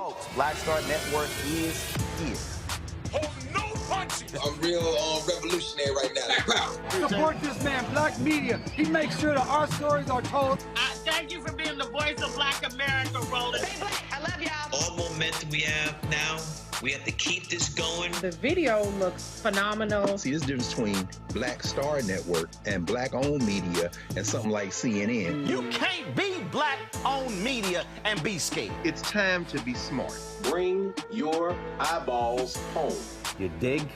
Folks, Black Star Network is here. Hold no punches. I'm real revolutionary right now. Support this man, Black Media. He makes sure that our stories are told. Thank you for being the voice of Black America, Roland. Stay black. I love y'all. All momentum we have now, we have to keep this going. The video looks phenomenal. See, there's a difference between Black Star Network and Black-owned media and something like CNN. You can't be Black-owned media and be scared. It's time to be smart. Bring your eyeballs home. You dig?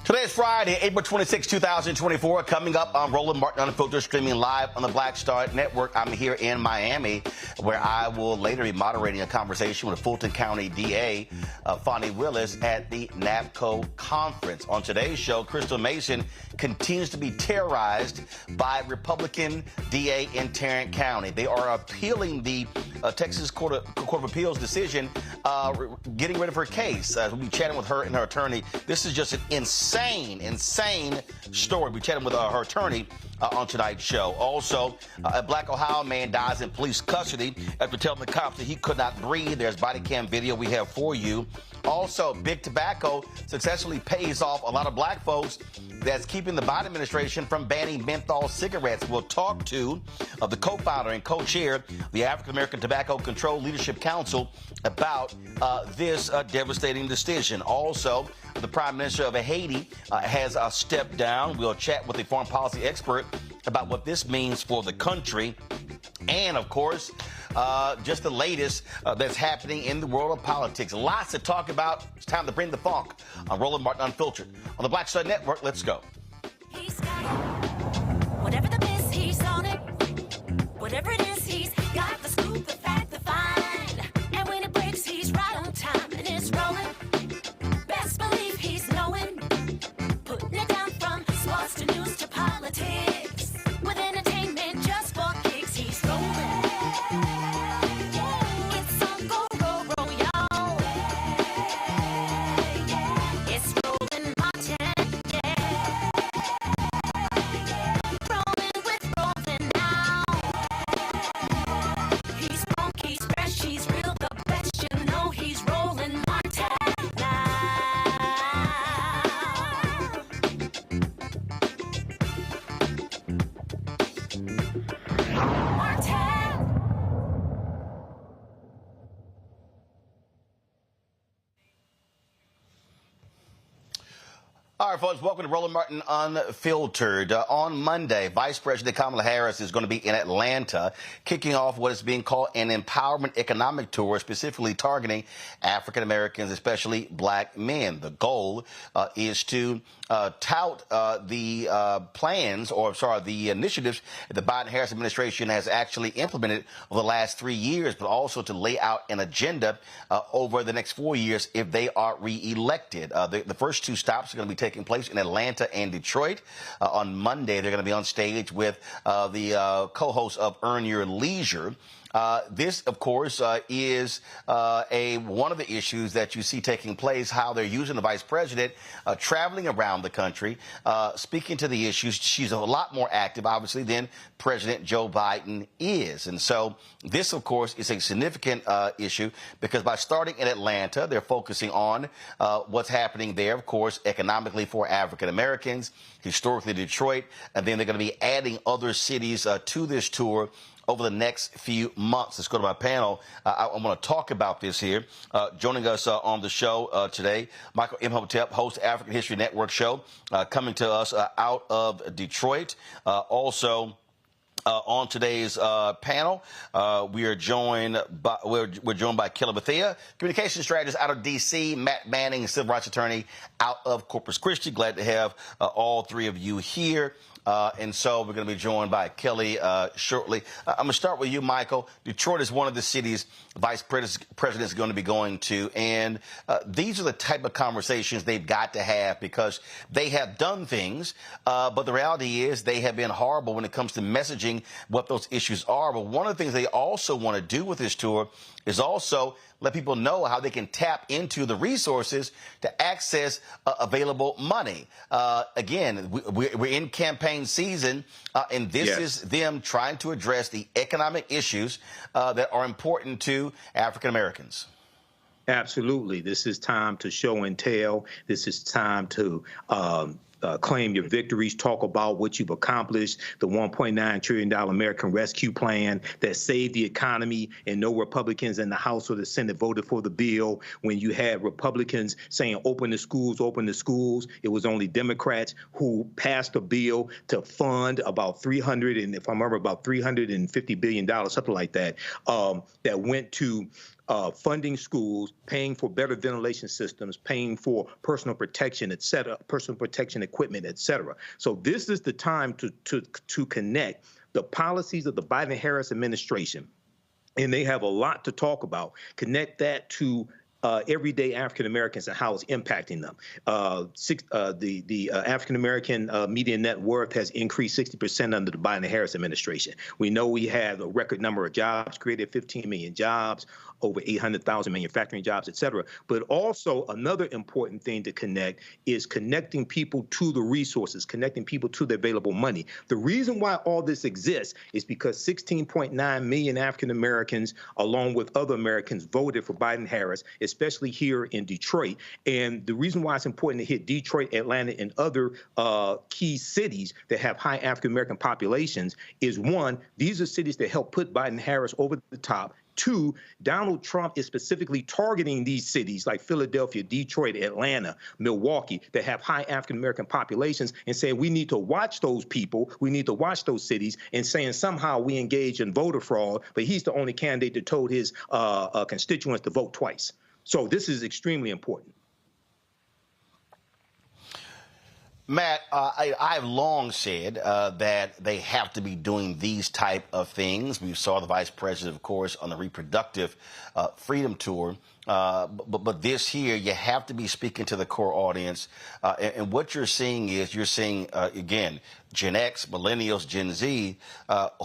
Today is Friday, April 26, 2024. Coming up on Roland Martin Unfiltered, streaming live on the Black Star Network. I'm here in Miami, where I will later be moderating a conversation with Fulton County DA Fonnie Willis at the NAPCO conference. On today's show, Crystal Mason continues to be terrorized by Republican DA in Tarrant County. They are appealing the Texas Court of Appeals decision, getting rid of her case. We'll be chatting with her and her attorney. This is just an insane story. We'll be chatting with her attorney on tonight's show. Also, a black Ohio man dies in police custody after telling the cops that he could not breathe. There's body cam video we have for you. Also, big tobacco successfully pays off a lot of black folks that's keeping the Biden administration from banning menthol cigarettes. We'll talk to the co-founder and co-chair of the African American Tobacco Control Leadership Council about this devastating decision. Also, the Prime Minister of Haiti has stepped down. We'll chat with a foreign policy expert about what this means for the country. And, of course, just the latest that's happening in the world of politics. Lots to talk about. It's time to bring the funk on Roland Martin Unfiltered. On the Black Star Network, let's go. He's got it. Whatever the miss, he's on it. Whatever it is, he's got the scoop, the fact, the find. And when it breaks, he's right on time and it's rolling. Best believe he's knowing. Putting it down from sports to news to politics. With entertainment just for kicks, he's rolling. It's on go, roll, y'all. It's Roland Martin, yeah. Rolling with Roland now. He's funk, he's fresh, he's real, the best, you know he's Roland Martin now. Martin. All right, folks, welcome to Roland Martin Unfiltered. On Monday, Vice President Kamala Harris is going to be in Atlanta, kicking off what is being called an empowerment economic tour, specifically targeting African Americans, especially black men. The goal is to tout the initiatives the Biden-Harris administration has actually implemented over the last 3 years, but also to lay out an agenda over the next 4 years if they are reelected. The first two stops are going to be taking place in Atlanta and Detroit. On Monday, they're going to be on stage with the co-host of Earn Your Leisure. This, of course, is one of the issues that you see taking place, how they're using the vice president traveling around the country, speaking to the issues. She's a lot more active, obviously, than President Joe Biden is. And so this, of course, is a significant issue because by starting in Atlanta, they're focusing on what's happening there, of course, economically for African Americans, historically Detroit, and then they're going to be adding other cities to this tour over the next few months. Let's go to my panel. I want to talk about this here. Joining us on the show today, Michael Imhotep, host African History Network show, coming to us out of Detroit. Also, on today's panel, we're joined by Kelly Bethea, communication strategist out of D.C., Matt Manning, civil rights attorney out of Corpus Christi. Glad to have all three of you here. And so we're going to be joined by Kelly shortly. I'm going to start with you, Michael. Detroit is one of the cities Vice President is going to be going to. And these are the type of conversations they've got to have because they have done things. But the reality is they have been horrible when it comes to messaging what those issues are. But one of the things they also want to do with this tour is also let people know how they can tap into the resources to access available money. Again, we're in campaign season, and this is them trying to address the economic issues that are important to African Americans. Absolutely. This is time to show and tell. This is time to claim your victories, talk about what you've accomplished, the $1.9 trillion American Rescue Plan that saved the economy, and no Republicans in the House or the Senate voted for the bill. When you had Republicans saying open the schools, it was only Democrats who passed a bill to fund about $350 billion, something like that, that went to funding schools, paying for better ventilation systems, paying for personal protection, et cetera, personal protection equipment, et cetera. So this is the time to connect the policies of the Biden-Harris administration, and they have a lot to talk about. Connect that to everyday African Americans and how it's impacting them. The African American median net worth has increased 60% under the Biden-Harris administration. We know we have a record number of jobs created, 15 million jobs, over 800,000 manufacturing jobs, et cetera. But also another important thing to connect is connecting people to the resources, connecting people to the available money. The reason why all this exists is because 16.9 million African Americans, along with other Americans, voted for Biden-Harris, especially here in Detroit. And the reason why it's important to hit Detroit, Atlanta, and other key cities that have high African American populations is, one, these are cities that help put Biden-Harris over the top. Two, Donald Trump is specifically targeting these cities like Philadelphia, Detroit, Atlanta, Milwaukee that have high African-American populations and saying we need to watch those people, we need to watch those cities, and saying somehow we engage in voter fraud, but he's the only candidate that told his constituents to vote twice. So this is extremely important. Matt, I've long said that they have to be doing these type of things. We saw the vice president, of course, on the reproductive freedom tour. But this here, you have to be speaking to the core audience. And what you're seeing is again, Gen X, millennials, Gen Z,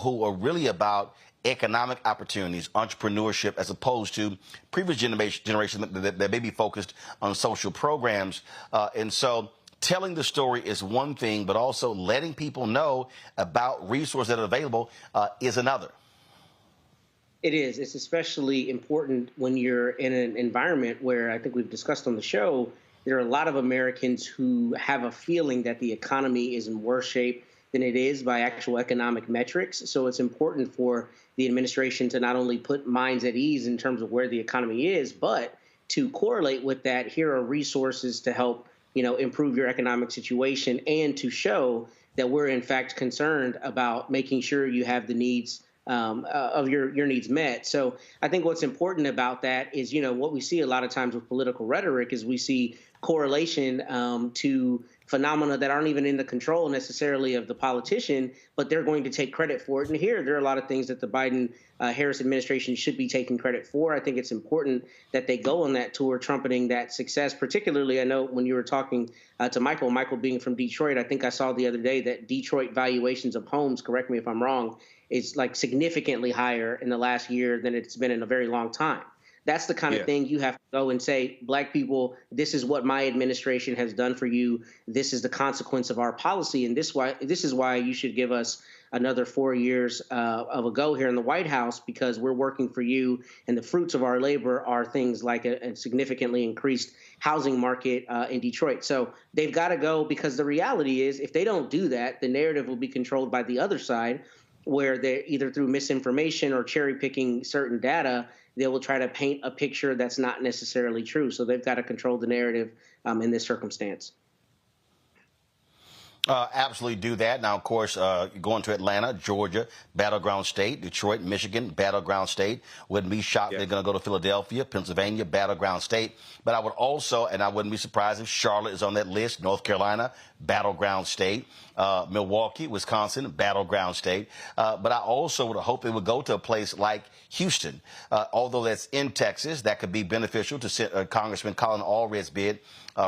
who are really about economic opportunities, entrepreneurship, as opposed to previous generation that may be focused on social programs. And so telling the story is one thing, but also letting people know about resources that are available is another. It is. It's especially important when you're in an environment where I think we've discussed on the show, there are a lot of Americans who have a feeling that the economy is in worse shape than it is by actual economic metrics. So it's important for the administration to not only put minds at ease in terms of where the economy is, but to correlate with that, here are resources to help improve your economic situation and to show that we're in fact concerned about making sure you have the needs of your needs met. So I think what's important about that is, what we see a lot of times with political rhetoric is we see correlation to phenomena that aren't even in the control necessarily of the politician, but they're going to take credit for it. And here, there are a lot of things that the Biden-Harris administration should be taking credit for. I think it's important that they go on that tour trumpeting that success. Particularly, I know when you were talking to Michael being from Detroit, I think I saw the other day that Detroit valuations of homes, correct me if I'm wrong, is like significantly higher in the last year than it's been in a very long time. That's the kind of thing you have to go and say, Black people, this is what my administration has done for you. This is the consequence of our policy. And this is why you should give us another 4 years of a go here in the White House, because we're working for you. And the fruits of our labor are things like a significantly increased housing market in Detroit. So they've got to go, because the reality is if they don't do that, the narrative will be controlled by the other side, where they're either through misinformation or cherry picking certain data, they will try to paint a picture that's not necessarily true. So they've got to control the narrative in this circumstance. Absolutely do that. Now, of course, going to Atlanta, Georgia, battleground state, Detroit, Michigan, battleground state. Wouldn't be shocked they're going to go to Philadelphia, Pennsylvania, battleground state. But I would also, and I wouldn't be surprised if Charlotte is on that list, North Carolina, battleground state, Milwaukee, Wisconsin, battleground state. But I also would hope it would go to a place like Houston. Although that's in Texas, that could be beneficial to Congressman Colin Allred's bid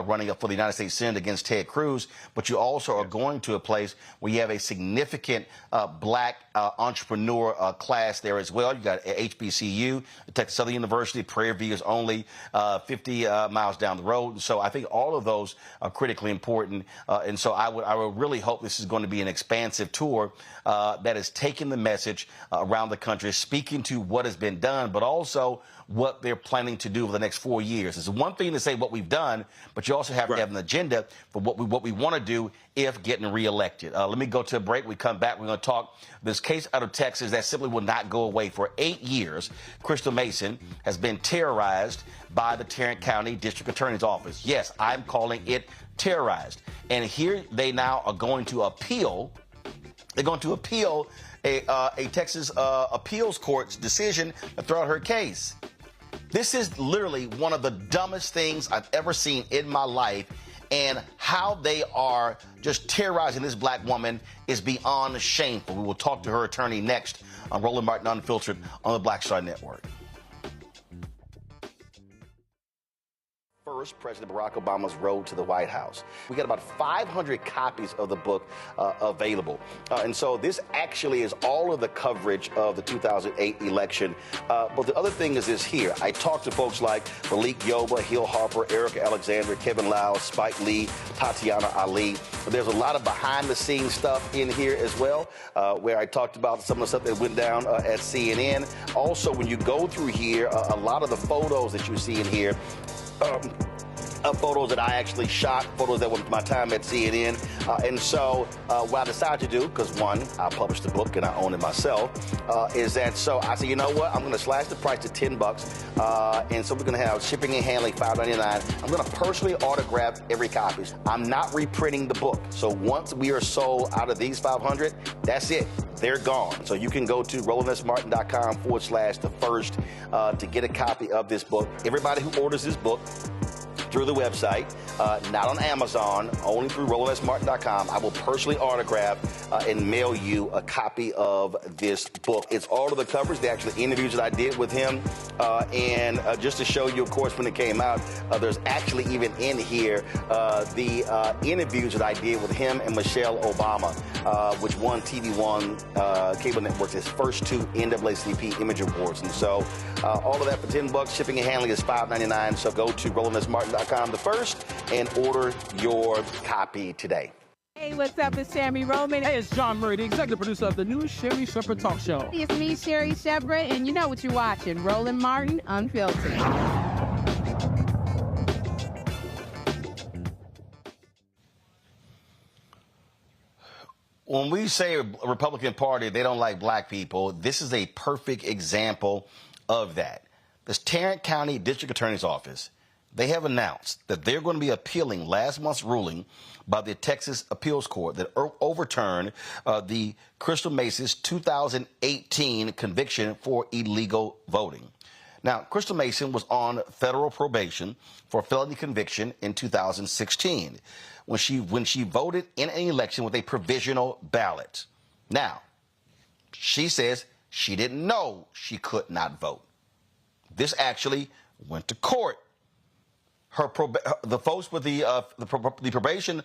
running up for the United States Senate against Ted Cruz. But you also are going to a place where you have a significant Black entrepreneur class there as well. You got HBCU, Texas Southern University, Prairie View is only 50 miles down the road. And so I think all of those are critically important. And so I would really hope this is going to be an expansive tour that is taking the message around the country, speaking to what has been done, but also what they're planning to do over the next 4 years. It's one thing to say what we've done, but you also have to have an agenda for what we want to do if getting reelected. Let me go to a break. We come back. We're going to talk this case out of Texas that simply will not go away. For 8 years, Crystal Mason has been terrorized by the Tarrant County District Attorney's Office. Yes, I'm calling it terrorized. And here they now are going to appeal. They're going to appeal a Texas appeals court's decision to throw out her case. This is literally one of the dumbest things I've ever seen in my life, and how they are just terrorizing this Black woman is beyond shameful. We will talk to her attorney next on Roland Martin Unfiltered on the Black Star Network. First, President Barack Obama's road to the White House. We got about 500 copies of the book available. And so this actually is all of the coverage of the 2008 election. But the other thing is this here. I talked to folks like Malik Yoba, Hill Harper, Erica Alexander, Kevin Lau, Spike Lee, Tatiana Ali. But there's a lot of behind-the-scenes stuff in here as well, where I talked about some of the stuff that went down at CNN. Also, when you go through here, a lot of the photos that you see in here, photos that I actually shot, photos that were my time at CNN. And so what I decided to do, because one, I published the book and I own it myself, is that so I said, you know what, I'm going to slash the price to $10. And so we're going to have shipping and handling, $5.99. I'm going to personally autograph every copy. I'm not reprinting the book. So once we are sold out of these 500, that's it. They're gone. So you can go to RolandSMartin.com/the first to get a copy of this book. Everybody who orders this book through the website, not on Amazon, only through RolandSMartin.com, I will personally autograph and mail you a copy of this book. It's all of the covers, the actual interviews that I did with him. And just to show you, of course, when it came out, there's actually even in here the interviews that I did with him and Michelle Obama, which won TV One cable networks its first 2 NAACP Image Awards. And so all of that for $10. Shipping and handling is $5.99. So go to RolandSMartin.com the first and order your copy today. Hey, what's up? It's Sammy Roman. Hey, it's John Murray, the executive producer of the new Sherry Shepherd Talk Show. It's me, Sherry Shepherd, and you know what you're watching, Roland Martin Unfiltered. When we say a Republican Party, they don't like Black people, this is a perfect example of that. This Tarrant County District Attorney's Office they have announced that they're going to be appealing last month's ruling by the Texas Appeals Court that overturned the Crystal Mason's 2018 conviction for illegal voting. Now, Crystal Mason was on federal probation for a felony conviction in 2016 when she voted in an election with a provisional ballot. Now, she says she didn't know she could not vote. This actually went to court. The folks with the probation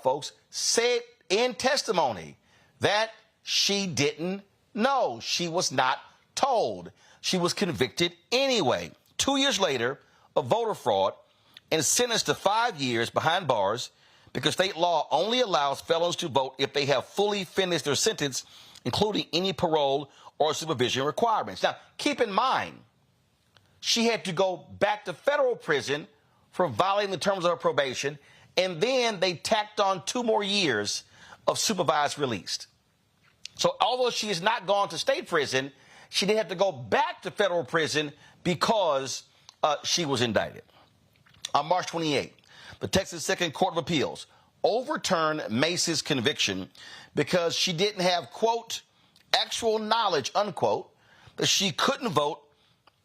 folks said in testimony that she didn't know. She was not told. She was convicted anyway. 2 years later of voter fraud and sentenced to 5 years behind bars because state law only allows felons to vote if they have fully finished their sentence, including any parole or supervision requirements. Now, keep in mind, she had to go back to federal prison for violating the terms of her probation, and then they tacked on 2 more years of supervised release. So although she has not gone to state prison, she did have to go back to federal prison because she was indicted. On March 28th, the Texas Second Court of Appeals overturned Mason's conviction because she didn't have, quote, actual knowledge, unquote, that she couldn't vote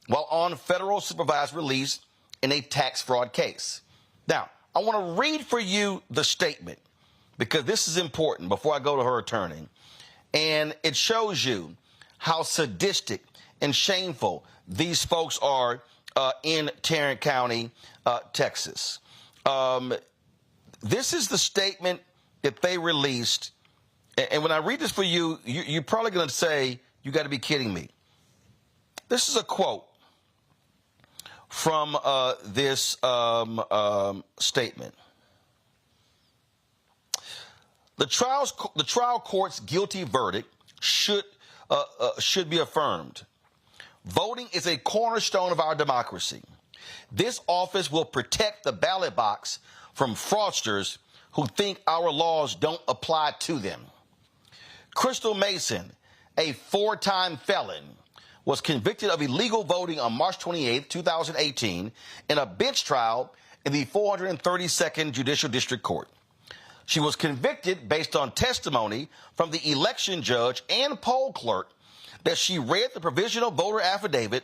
while on federal supervised release in a tax fraud case. Now, I want to read for you the statement because this is important before I go to her attorney. And it shows you how sadistic and shameful these folks are in Tarrant County, Texas. This is the statement that they released. And when I read this for you, you're probably going to say, you got to be kidding me. This is a quote from this statement. The trial court's guilty verdict should be affirmed. Voting is a cornerstone of our democracy. This office will protect the ballot box from fraudsters who think our laws don't apply to them. Crystal Mason, a 4-time felon, was convicted of illegal voting on March 28, 2018, in a bench trial in the 432nd Judicial District Court. She was convicted based on testimony from the election judge and poll clerk that she read the provisional voter affidavit,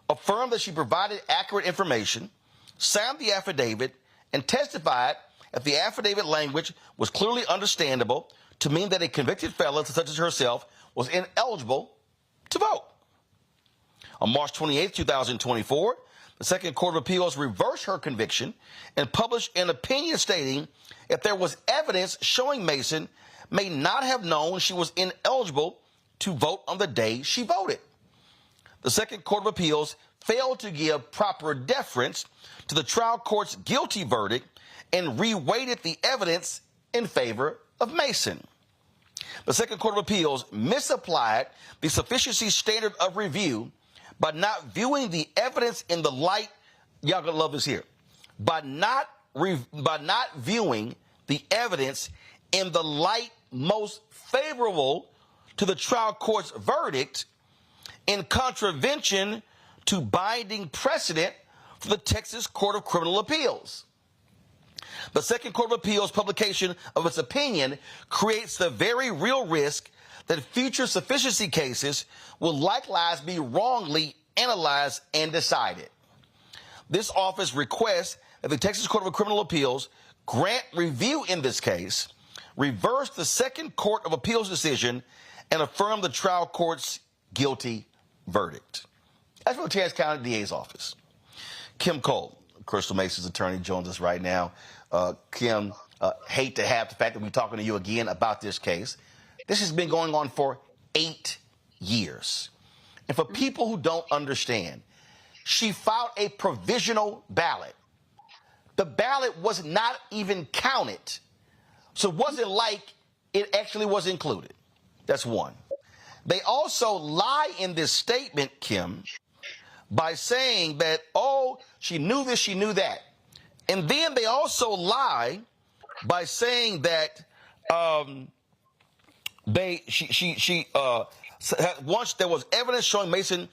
affirmed that she provided accurate information, signed the affidavit, and testified that the affidavit language was clearly understandable to mean that a convicted felon, such as herself, was ineligible to vote. On March 28, 2024, the Second Court of Appeals reversed her conviction and published an opinion stating that there was evidence showing Mason may not have known she was ineligible to vote on the day she voted. The Second Court of Appeals failed to give proper deference to the trial court's guilty verdict and reweighted the evidence in favor of Mason. The Second Court of Appeals misapplied the sufficiency standard of review by not viewing the evidence in the light, y'all gonna love this here, by not viewing the evidence in the light most favorable to the trial court's verdict, in contravention to binding precedent for the Texas Court of Criminal Appeals. The Second Court of Appeals publication of its opinion creates the very real risk that future sufficiency cases will likewise be wrongly analyzed and decided. This office requests that the Texas Court of Criminal Appeals grant review in this case, reverse the Second Court of Appeals decision, and affirm the trial court's guilty verdict. That's from the Tarrant County DA's office. Kim Cole, Crystal Mason's attorney, joins us right now. Kim, hate to have the fact that we're talking to you again about this case. This has been going on for 8 years. And for people who don't understand, she filed a provisional ballot. The ballot was not even counted. So it wasn't like it actually was included. That's one. They also lie in this statement, Kim, by saying that, oh, she knew this, she knew that. And then they also lie by saying that once there was evidence showing Mason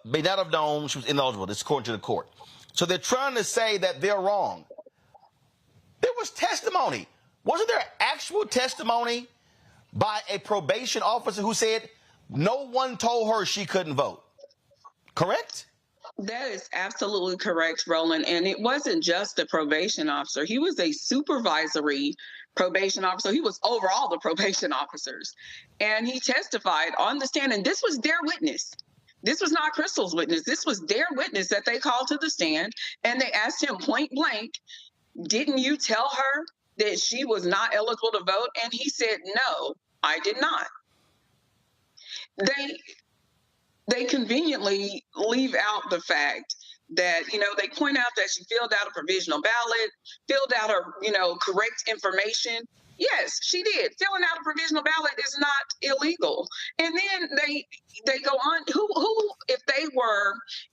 may not have known she was ineligible. This is according to the court. So they're trying to say that they're wrong. There was testimony. Wasn't there actual testimony by a probation officer who said no one told her she couldn't vote? Correct? That is absolutely correct, Roland. And it wasn't just the probation officer. He was a supervisory probation officer. He was over all the probation officers. And he testified on the stand, and this was their witness. This was not Crystal's witness. This was their witness that they called to the stand. And they asked him point blank, didn't you tell her that she was not eligible to vote? And he said, no, I did not. They conveniently leave out the fact that, they point out that she filled out a provisional ballot, filled out her, correct information. Yes, she did. Filling out a provisional ballot is not illegal. And then they go on, who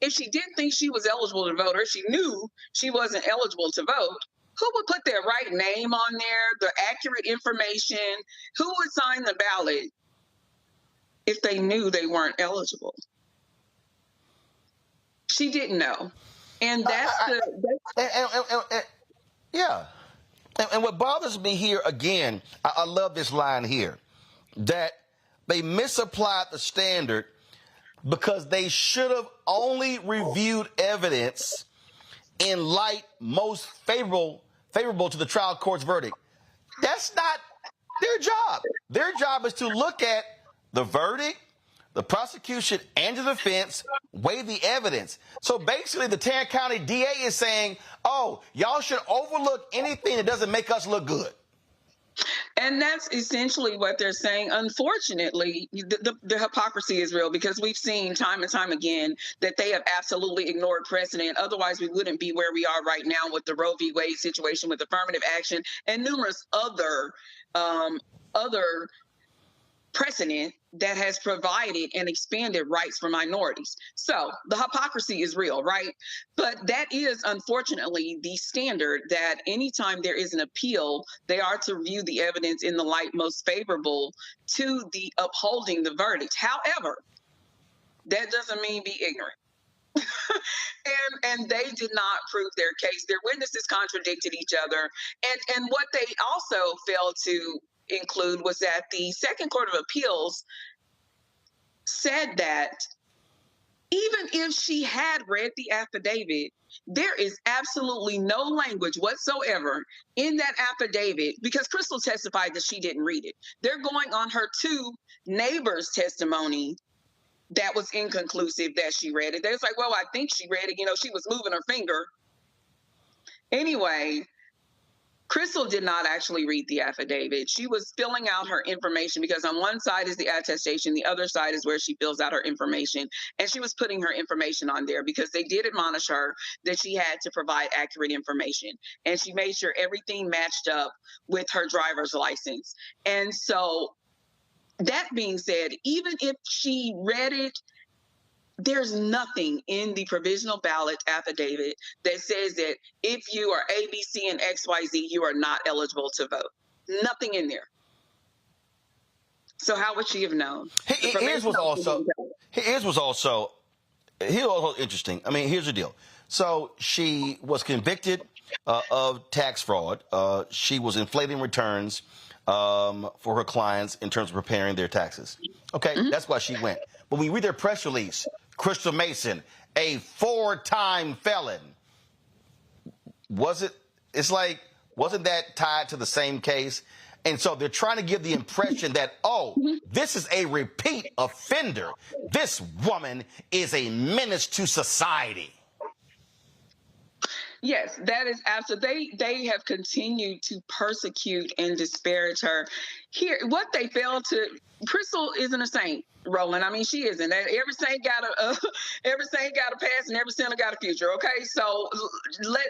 if she didn't think she was eligible to vote, or she knew she wasn't eligible to vote, who would put their right name on there, the accurate information? Who would sign the ballot if they knew they weren't eligible? She didn't know. And yeah. And what bothers me here, again, I love this line here, that they misapplied the standard because they should have only reviewed evidence in light most favorable to the trial court's verdict. That's not their job. Their job is to look at the verdict, the prosecution, and the defense, weigh the evidence. So basically, the Tarrant County DA is saying, oh, y'all should overlook anything that doesn't make us look good. And that's essentially what they're saying. Unfortunately, the hypocrisy is real, because we've seen time and time again that they have absolutely ignored precedent. Otherwise, we wouldn't be where we are right now with the Roe v. Wade situation, with affirmative action, and numerous other precedent that has provided and expanded rights for minorities. So the hypocrisy is real, right? But that is, unfortunately, the standard, that anytime there is an appeal, they are to view the evidence in the light most favorable to the upholding the verdict. However, that doesn't mean be ignorant. and they did not prove their case. Their witnesses contradicted each other. And what they also failed to include was that the Second Court of Appeals said that even if she had read the affidavit, there is absolutely no language whatsoever in that affidavit, because Crystal testified that she didn't read it. They're going on her two neighbors' testimony that was inconclusive that she read it. They're like, well, I think she read it. She was moving her finger. Anyway, Crystal did not actually read the affidavit. She was filling out her information, because on one side is the attestation, the other side is where she fills out her information. And she was putting her information on there because they did admonish her that she had to provide accurate information. And she made sure everything matched up with her driver's license. And so, that being said, even if she read it, there's nothing in the provisional ballot affidavit that says that if you are A, B, C, and XYZ, you are not eligible to vote. Nothing in there. So how would she have known? Here's what's also interesting. I mean, here's the deal. So she was convicted of tax fraud. She was inflating returns for her clients in terms of preparing their taxes. Okay, that's why she went. But when you read their press release, Crystal Mason, a 4-time felon. Wasn't that tied to the same case? And so they're trying to give the impression that, this is a repeat offender. This woman is a menace to society. Yes, that is absolutely. They have continued to persecute and disparage her. Here, what they failed to. Crystal isn't a saint, Roland. I mean, she isn't. Every saint got a past, and every sinner got a future. Okay, so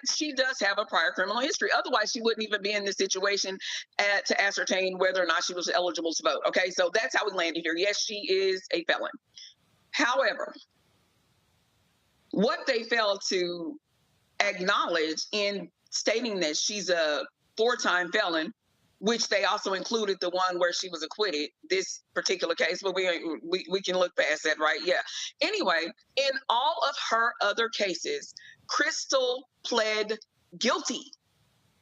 she does have a prior criminal history. Otherwise, she wouldn't even be in this situation to ascertain whether or not she was eligible to vote. Okay, so that's how we landed here. Yes, she is a felon. However, what they failed to acknowledge in stating that she's a 4-time felon, which they also included the one where she was acquitted, this particular case, but we can look past that, right? Yeah. Anyway, in all of her other cases, Crystal pled guilty.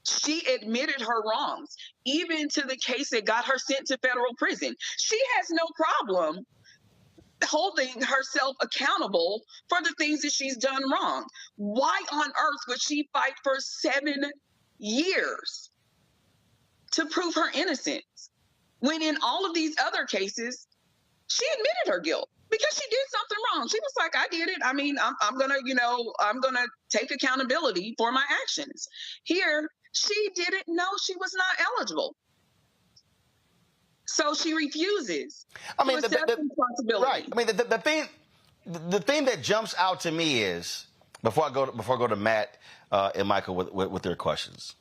She admitted her wrongs, even to the case that got her sent to federal prison. She has no problem holding herself accountable for the things that she's done wrong. Why on earth would she fight for 7 years to prove her innocence when in all of these other cases, she admitted her guilt because she did something wrong? She was like, I did it. I mean, I'm gonna take accountability for my actions. Here, she didn't know she was not eligible. So she refuses to accept responsibility. Right. I mean, the thing that jumps out to me is, before I go to Matt and Michael with their questions.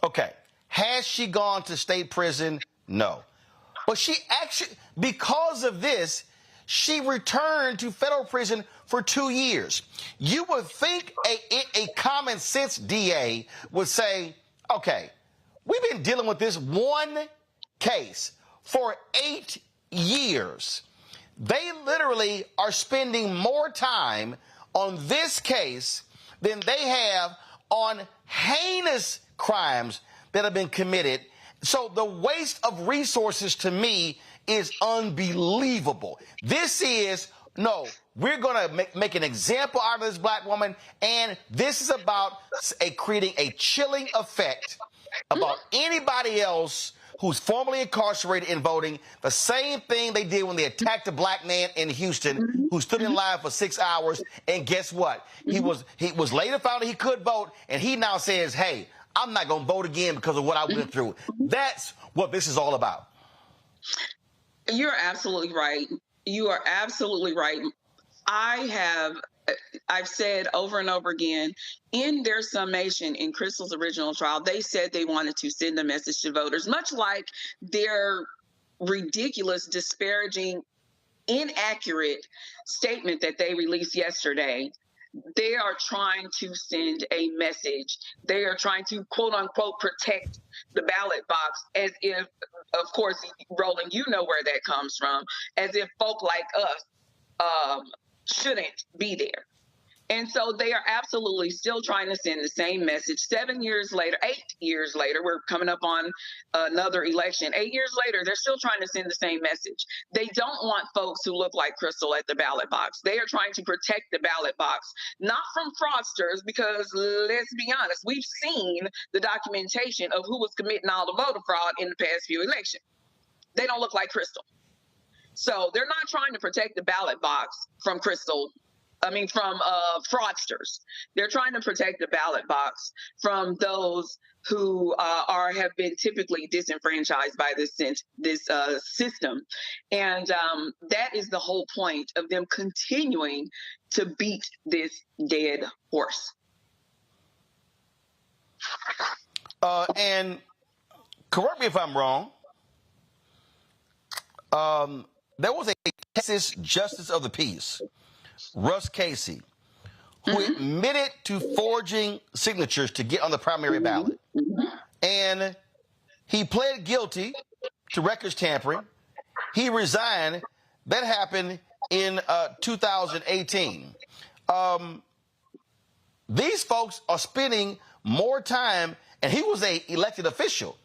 Okay, has she gone to state prison? No, but she actually, because of this, she returned to federal prison for 2 years. You would think a common sense DA would say, okay, we've been dealing with this one case for 8 years. They literally are spending more time on this case than they have on heinous crimes that have been committed. So the waste of resources to me is unbelievable. This is, no, we're going to make an example out of this black woman, and this is about creating a chilling effect about anybody else who's formerly incarcerated in voting. The same thing they did when they attacked a black man in Houston who stood in line for 6 hours, and guess what? He was later found that he could vote, and he now says, hey, I'm not going to vote again because of what I went through. That's what this is all about. You're absolutely right. You are absolutely right. I've said over and over again, in their summation in Crystal's original trial, they said they wanted to send a message to voters, much like their ridiculous, disparaging, inaccurate statement that they released yesterday. They are trying to send a message. They are trying to, quote unquote, protect the ballot box, as if, of course, Roland, you know where that comes from, as if folk like us shouldn't be there. And so they are absolutely still trying to send the same message. 7 years later, 8 years later, we're coming up on another election. 8 years later, they're still trying to send the same message. They don't want folks who look like Crystal at the ballot box. They are trying to protect the ballot box, not from fraudsters, because let's be honest, we've seen the documentation of who was committing all the voter fraud in the past few elections. They don't look like Crystal. So they're not trying to protect the ballot box from from fraudsters. They're trying to protect the ballot box from those who have been typically disenfranchised by this system. And that is the whole point of them continuing to beat this dead horse. And correct me if I'm wrong, there was a Texas Justice of the Peace, Russ Casey, who admitted to forging signatures to get on the primary ballot. And he pled guilty to records tampering. He resigned. That happened in 2018. These folks are spending more time, and he was an elected official.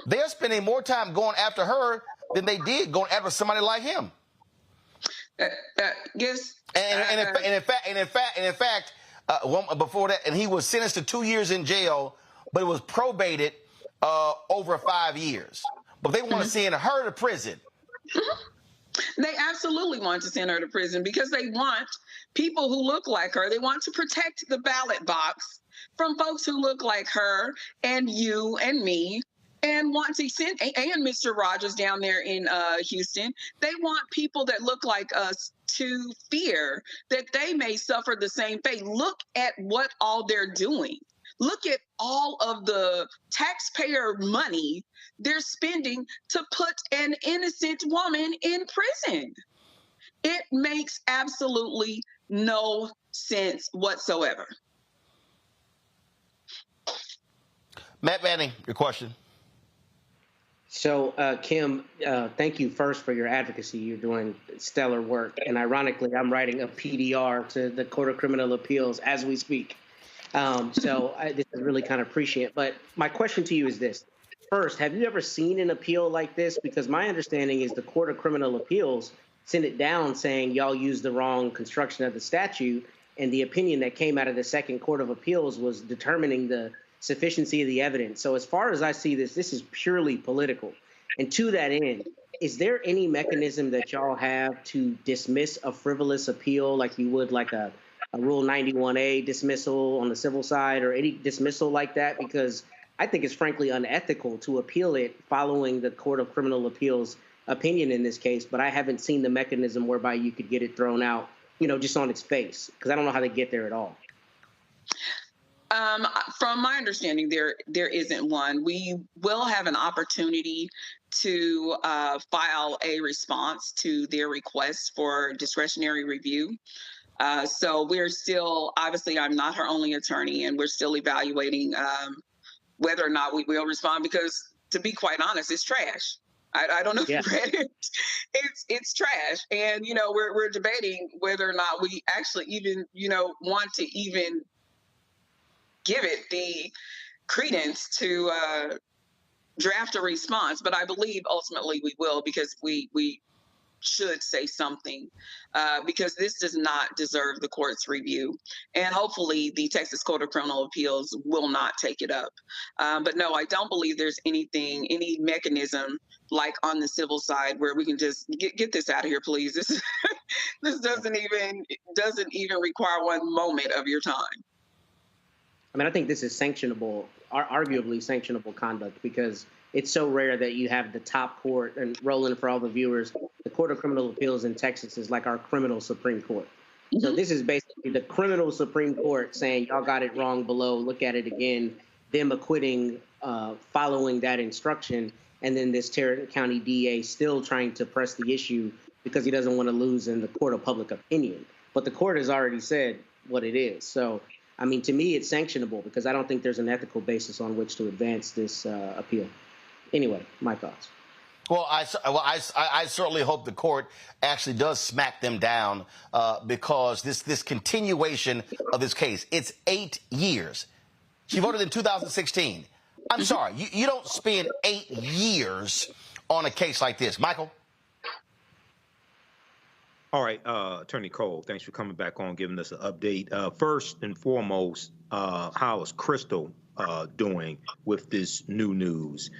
They're spending more time going after her than they did going after somebody like him. Yes. And in fact, before that, and he was sentenced to 2 years in jail, but it was probated over 5 years. But they want to send her to prison. They absolutely want to send her to prison because they want people who look like her. They want to protect the ballot box from folks who look like her and you and me, and want to send, and Mr. Rogers down there in Houston. They want people that look like us to fear that they may suffer the same fate. Look at what all they're doing. Look at all of the taxpayer money they're spending to put an innocent woman in prison. It makes absolutely no sense whatsoever. Matt Manning, your question. So, Kim, thank you first for your advocacy. You're doing stellar work. And ironically, I'm writing a PDR to the Court of Criminal Appeals as we speak. This is really kind of appreciate. But my question to you is this. First, have you ever seen an appeal like this? Because my understanding is the Court of Criminal Appeals sent it down saying y'all used the wrong construction of the statute. And the opinion that came out of the Second Court of Appeals was determining the sufficiency of the evidence. So as far as I see this, this is purely political. And to that end, is there any mechanism that y'all have to dismiss a frivolous appeal like you would like a Rule 91A dismissal on the civil side or any dismissal like that? Because I think it's frankly unethical to appeal it following the Court of Criminal Appeals opinion in this case, but I haven't seen the mechanism whereby you could get it thrown out, just on its face, because I don't know how to get there at all. From my understanding, there isn't one. We will have an opportunity to file a response to their request for discretionary review. So we're still, obviously, I'm not her only attorney, and we're still evaluating whether or not we will respond, because to be quite honest, it's trash. I don't know if you read it. It's trash. And, we're debating whether or not we actually even, want to even give it the credence to draft a response. But I believe ultimately we will, because we should say something, because this does not deserve the court's review. And hopefully the Texas Court of Criminal Appeals will not take it up. But no, I don't believe there's any mechanism like on the civil side where we can just get this out of here, please. This doesn't even require one moment of your time. I mean, I think this is sanctionable, arguably sanctionable conduct, because it's so rare that you have the top court, and Roland, for all the viewers, the Court of Criminal Appeals in Texas is like our criminal Supreme Court. Mm-hmm. So this is basically the criminal Supreme Court saying, y'all got it wrong below, look at it again, them acquitting following that instruction, and then this Tarrant County DA still trying to press the issue because he doesn't want to lose in the court of public opinion. But the court has already said what it is. So, I mean, to me, it's sanctionable because I don't think there's an ethical basis on which to advance this appeal. Anyway, my thoughts. Well, I certainly hope the court actually does smack them down because this continuation of this case, it's 8 years. She voted in 2016. I'm sorry, you don't spend 8 years on a case like this. Michael? All right, Attorney Cole, thanks for coming back on, giving us an update. First and foremost, how is Crystal doing with this new news?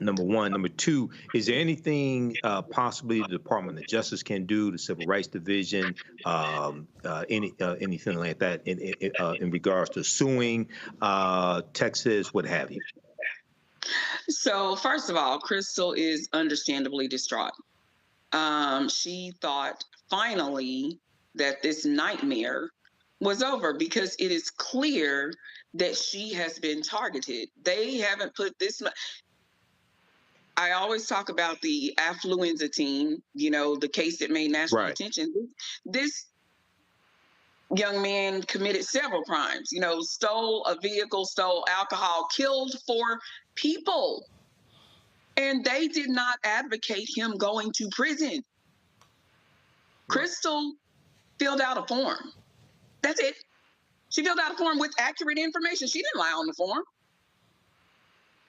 Number one. Number two, is there anything possibly the Department of Justice can do, the Civil Rights Division, anything like that in regards to suing Texas, what have you? So first of all, Crystal is understandably distraught. She thought finally that this nightmare was over, because it is clear that she has been targeted. They haven't put this much. I always talk about the affluenza team, the case that made national attention. This young man committed several crimes, stole a vehicle, stole alcohol, killed 4 people. And they did not advocate him going to prison. Crystal filled out a form. That's it. She filled out a form with accurate information. She didn't lie on the form.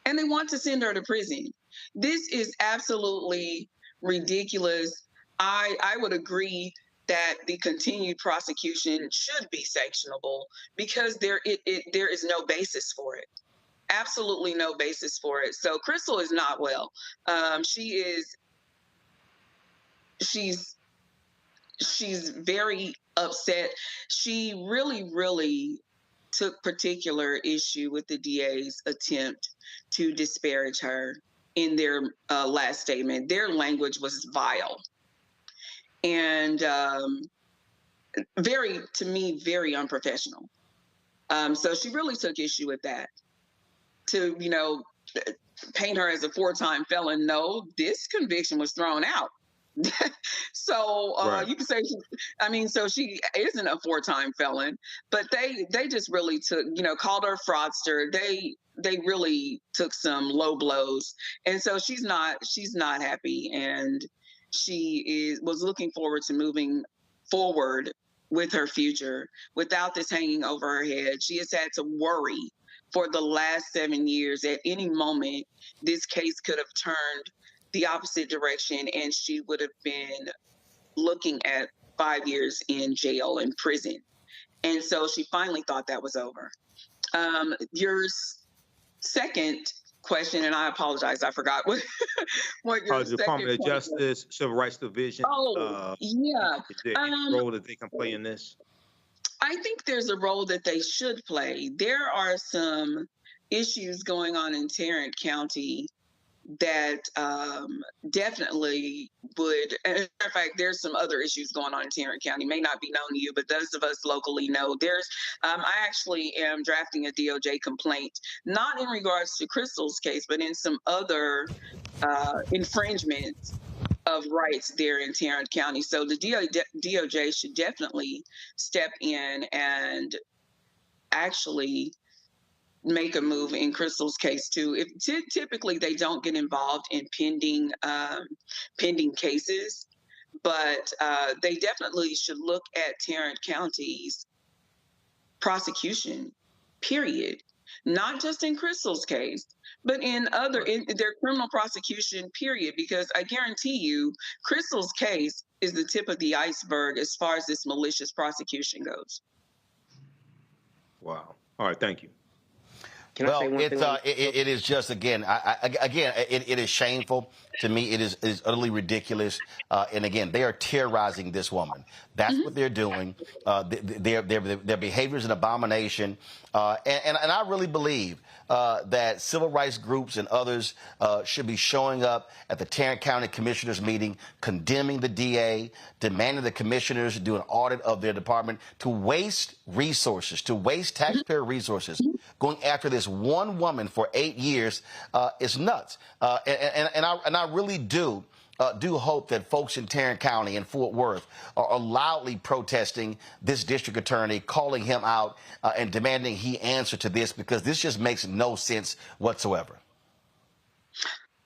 And they want to send her to prison. This is absolutely ridiculous. I would agree that the continued prosecution should be sanctionable, because there is no basis for it. Absolutely no basis for it. So Crystal is not well. She's very upset. She really took particular issue with the DA's attempt to disparage her in their last statement. Their language was vile and to me, very unprofessional. So she really took issue with that. To, paint her as a 4-time felon, no, this conviction was thrown out. So Right. you can say, so she isn't a 4-time felon, but they just really took, called her fraudster. They really took some low blows, and so she's not happy, and she was looking forward to moving forward with her future without this hanging over her head. She has had to worry for the last 7 years. At any moment, this case could have turned the opposite direction, and she would have been looking at 5 years in jail and prison. And so she finally thought that was over. Your second question, and I apologize, I forgot what your second Department of point was. Justice, Civil Rights Division. Yeah. Is there any role that they can play in this? I think there's a role that they should play. There are some issues going on in Tarrant County that definitely would, and in fact, there's some other issues going on in Tarrant County, may not be known to you, but those of us locally know. I actually am drafting a DOJ complaint, not in regards to Crystal's case, but in some other infringements of rights there in Tarrant County. So the DOJ should definitely step in and actually make a move in Crystal's case too. If typically they don't get involved in pending cases, but they definitely should look at Tarrant County's prosecution, period. Not just in Crystal's case, but in their criminal prosecution, period. Because I guarantee you, Crystal's case is the tip of the iceberg as far as this malicious prosecution goes. Wow. All right. Thank you. It is just, again, it is shameful. To me, it is utterly ridiculous. And again, they are terrorizing this woman. That's what they're doing. Their behavior is an abomination. And I really believe that civil rights groups and others should be showing up at the Tarrant County Commissioners meeting, condemning the DA, demanding the commissioners do an audit of their department, to waste resources, to waste taxpayer resources. Going after this one woman for 8 years is nuts. And I really do hope that folks in Tarrant County and Fort Worth are loudly protesting this district attorney, calling him out and demanding he answer to this, because this just makes no sense whatsoever.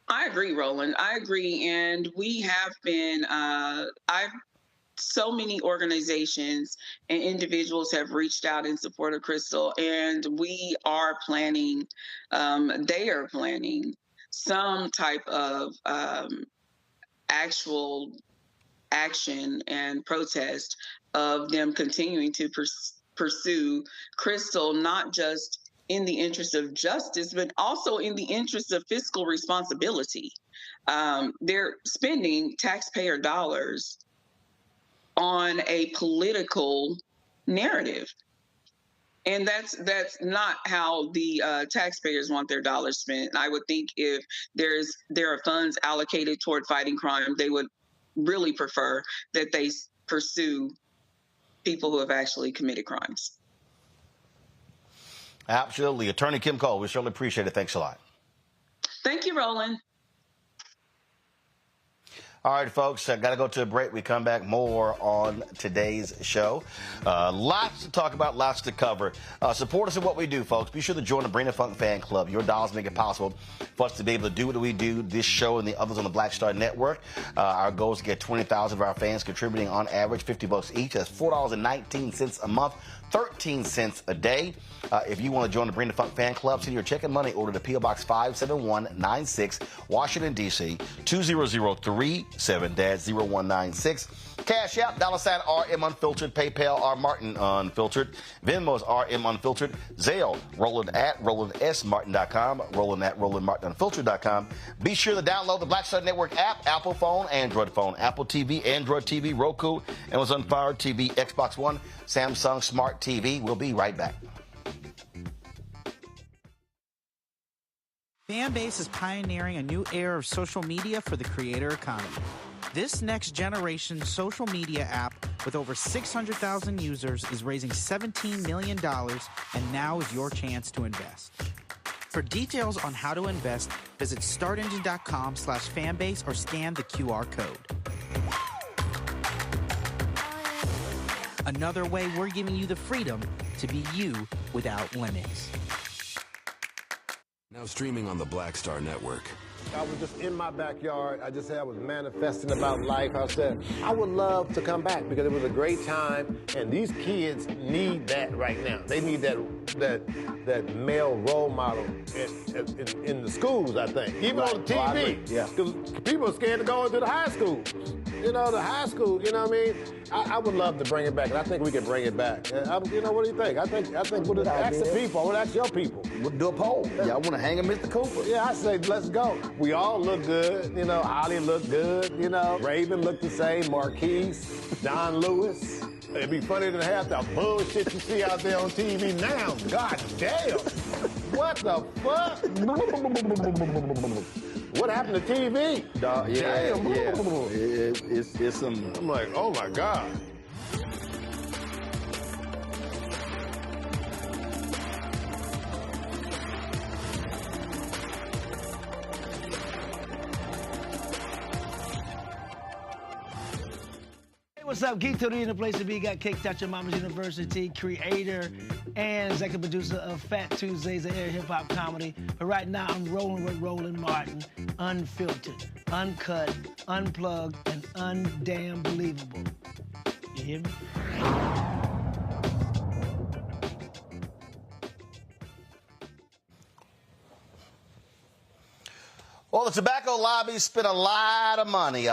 I agree, Roland. I agree. And we have been, so many organizations and individuals have reached out in support of Crystal, and we are planning, they are planning some type of actual action and protest of them continuing to pursue Crystal, not just in the interest of justice, but also in the interest of fiscal responsibility. They're spending taxpayer dollars on a political narrative. And that's not how the taxpayers want their dollars spent. I would think if there are funds allocated toward fighting crime, they would really prefer that they pursue people who have actually committed crimes. Absolutely. Attorney Kim Cole, we certainly appreciate it. Thanks a lot. Thank you, Roland. All right, folks, I got to go to a break. We come back more on today's show. Lots to talk about, lots to cover. Support us in what we do, folks. Be sure to join the Bring the Funk fan club. Your dollars make it possible for us to be able to do what we do, this show and the others on the Black Star Network. Our goal is to get 20,000 of our fans contributing on average $50 each. That's $4.19 a month, 13 cents a day. If you want to join the Bring the Funk fan club, send your check and money order to P.O. Box 57196, Washington, D.C., 20037-0196. Cash App, $RM Unfiltered, PayPal, R Martin Unfiltered, Venmo's RM Unfiltered, Zelle, Roland at RolandSMartin.com, Roland at RolandMartinUnfiltered.com. Be sure to download the Black Star Network app, Apple phone, Apple TV, Android TV, Roku, Amazon Fire TV, Xbox One, Samsung Smart TV. We'll be right back. Fanbase is pioneering a new era of social media for the creator economy. This next generation social media app with over 600,000 users is raising $17 million, and now is your chance to invest. For details on how to invest, visit startengine.com/fanbase or scan the QR code. Another way we're giving you the freedom to be you without limits. Now streaming on the Black Star Network. I was just in my backyard. I was manifesting about life. I said, I would love to come back because it was a great time, and these kids need that right now. They need that male role model in the schools, I think. Even on the TV. Yeah. Because people are scared to go into the high schools. You know, the high school, you know what I mean? I would love to bring it back, and I think we can bring it back. You know, what do you think? I think we'll ask the people. We'll ask your people. We'll do a poll. Y'all want to hang a Mr. Cooper? Yeah, I say let's go. We all look good. You know, Holly looked good. You know, Raven looked the same. Marquise, Don Lewis. It'd be funny to have the bullshit you see out there on TV now. God damn. What the fuck? What happened to TV? Damn. It's some... I'm like, oh my God. What's up? Geek Tony in the place to be. Got Kicked Out Your Mama's University, creator and executive producer of Fat Tuesdays, the air hip-hop comedy. But right now, I'm rolling with Roland Martin, unfiltered, uncut, unplugged, and undamn believable. You hear me? Well, the tobacco lobby spent a lot of money,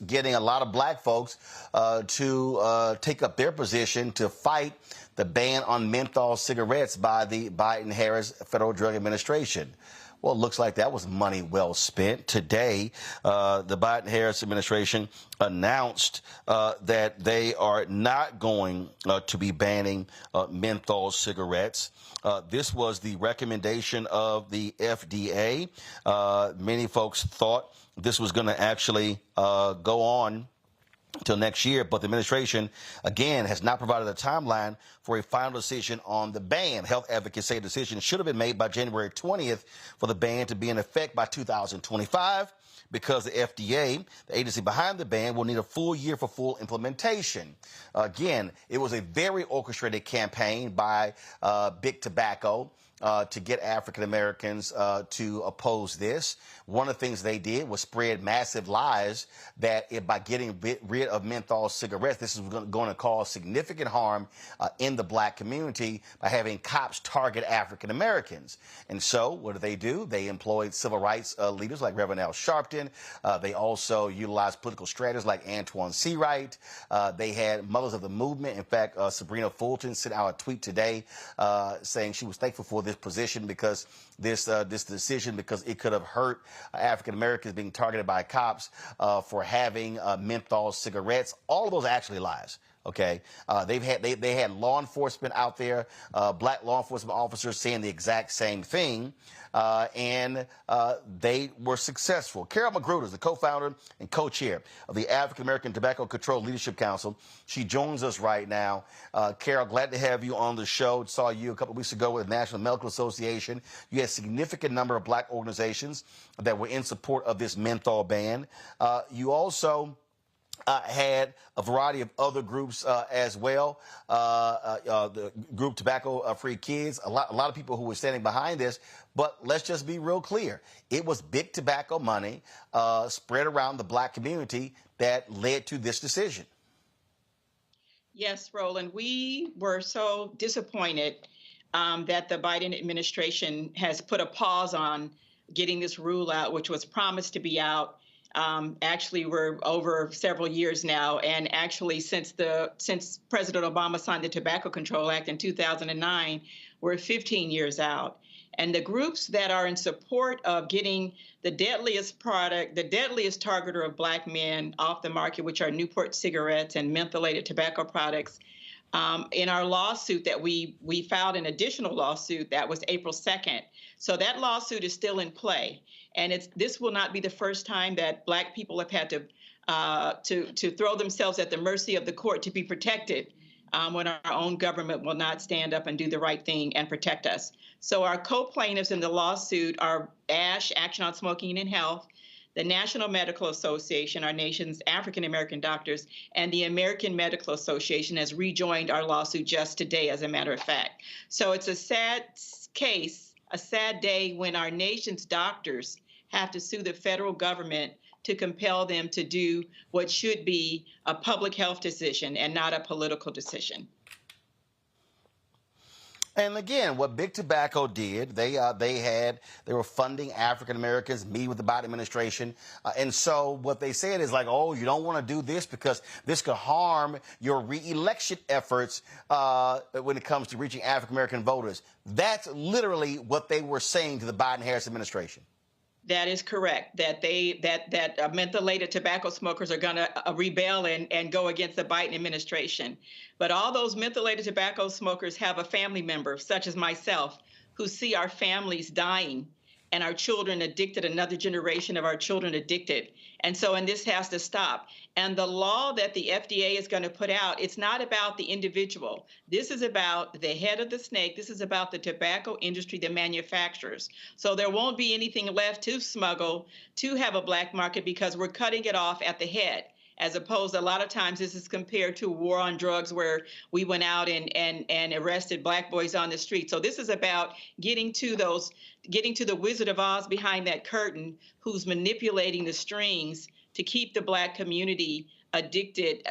getting a lot of black folks to take up their position to fight the ban on menthol cigarettes by the Biden-Harris Federal Drug Administration. Well, it looks like that was money well spent. Today, the Biden-Harris administration announced that they are not going to be banning menthol cigarettes. This was the recommendation of the FDA. Many folks thought this was going to actually go on till next year, but the administration, again, has not provided a timeline for a final decision on the ban. Health advocates say a decision should have been made by January 20th for the ban to be in effect by 2025 because the FDA, the agency behind the ban, will need a full year for full implementation. Again, it was a very orchestrated campaign by Big Tobacco to get African Americans to oppose this. One of the things they did was spread massive lies that by getting rid of menthol cigarettes, this is going to cause significant harm in the black community by having cops target African Americans. And so what do? They employed civil rights leaders like Reverend Al Sharpton. They also utilized political strategists like Antoine Seawright. They had mothers of the movement. In fact, Sabrina Fulton sent out a tweet today saying she was thankful for this position because this decision because it could have hurt African Americans being targeted by cops for having menthol cigarettes. All of those are actually lies. Okay, they had law enforcement out there, black law enforcement officers saying the exact same thing, and they were successful. Carol Magruder is the co-founder and co-chair of the African American Tobacco Control Leadership Council. She joins us right now. Carol, glad to have you on the show. Saw you a couple of weeks ago with the National Medical Association. You had a significant number of black organizations that were in support of this menthol ban. You also had a variety of other groups as well. The group Tobacco Free Kids, a lot of people who were standing behind this. But let's just be real clear. It was big tobacco money spread around the black community that led to this decision. Yes, Roland, we were so disappointed that the Biden administration has put a pause on getting this rule out, which was promised to be out. Actually, we're over several years now, and actually since President Obama signed the Tobacco Control Act in 2009, we're 15 years out. And the groups that are in support of getting the deadliest targeter of black men off the market, which are Newport cigarettes and mentholated tobacco products, in our lawsuit that we filed an additional lawsuit that was April 2nd. So that lawsuit is still in play. And this will not be the first time that black people have had to throw themselves at the mercy of the court to be protected when our own government will not stand up and do the right thing and protect us. So our co-plaintiffs in the lawsuit are ASH, Action on Smoking and Health, the National Medical Association, our nation's African American doctors, and the American Medical Association has rejoined our lawsuit just today, as a matter of fact. So it's a sad case, a sad day when our nation's doctors have to sue the federal government to compel them to do what should be a public health decision and not a political decision. And again, what Big Tobacco did, they were funding African Americans, meeting with the Biden administration, and so what they said is like, oh, you don't want to do this because this could harm your re-election efforts when it comes to reaching African American voters. That's literally what they were saying to the Biden-Harris administration. That is correct. That mentholated tobacco smokers are going to rebel and go against the Biden administration. But all those mentholated tobacco smokers have a family member, such as myself, who see our families dying and our children addicted, another generation of our children addicted. And this has to stop. And the law that the FDA is going to put out, it's not about the individual. This is about the head of the snake. This is about the tobacco industry, the manufacturers. So there won't be anything left to smuggle, to have a black market, because we're cutting it off at the head. As opposed, a lot of times this is compared to a war on drugs where we went out and arrested black boys on the street. So this is about getting to the Wizard of Oz behind that curtain, who's manipulating the strings to keep the black community addicted,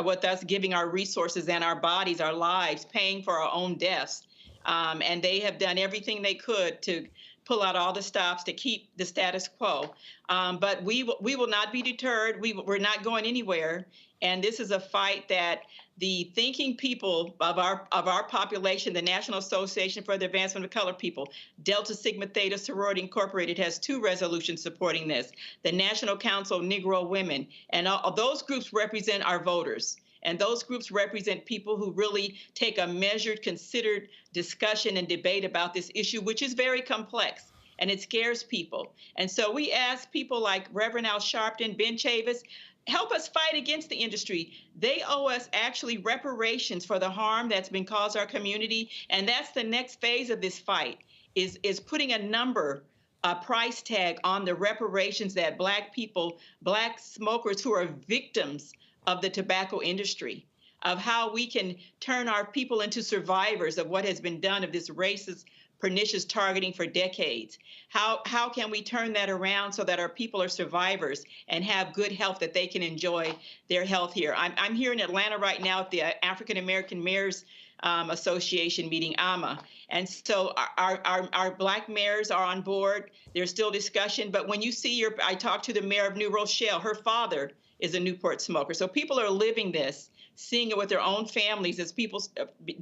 with us giving our resources and our bodies, our lives, paying for our own deaths. And they have done everything they could to pull out all the stops to keep the status quo. But we will not be deterred. We're not going anywhere. And this is a fight that the thinking people of our population, the National Association for the Advancement of Colored People, Delta Sigma Theta Sorority Incorporated has 2 resolutions supporting this. The National Council of Negro Women, and all those groups represent our voters. And those groups represent people who really take a measured, considered discussion and debate about this issue, which is very complex, and it scares people. And so we ask people like Reverend Al Sharpton, Ben Chavis, help us fight against the industry. They owe us actually reparations for the harm that's been caused our community. And that's the next phase of this fight, is putting a number, a price tag on the reparations that black people, black smokers who are victims of the tobacco industry, of how we can turn our people into survivors of what has been done, of this racist, pernicious targeting for decades. How can we turn that around so that our people are survivors and have good health, that they can enjoy their health here? I'm here in Atlanta right now at the African American Mayors Association meeting, AMA. And so our black mayors are on board. There's still discussion, but when you see I talked to the mayor of New Rochelle, her father is a Newport smoker. So people are living this, seeing it with their own families as people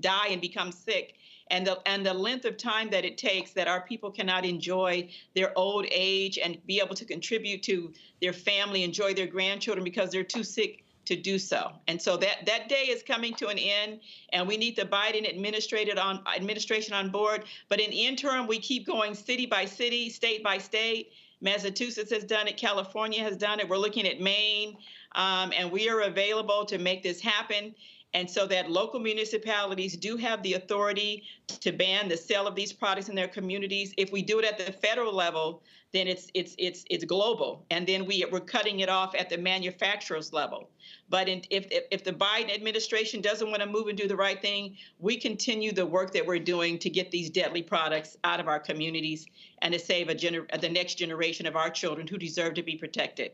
die and become sick. And the length of time that it takes, that our people cannot enjoy their old age and be able to contribute to their family, enjoy their grandchildren, because they're too sick to do so. And so that day is coming to an end, and we need the Biden administration on board. But in the interim, we keep going city by city, state by state. Massachusetts has done it. California has done it. We're looking at Maine, and we are available to make this happen. And so that local municipalities do have the authority to ban the sale of these products in their communities. If we do it at the federal level, then it's global, and then we're cutting it off at the manufacturer's level. But if the Biden administration doesn't want to move and do the right thing, we continue the work that we're doing to get these deadly products out of our communities and to save the next generation of our children who deserve to be protected.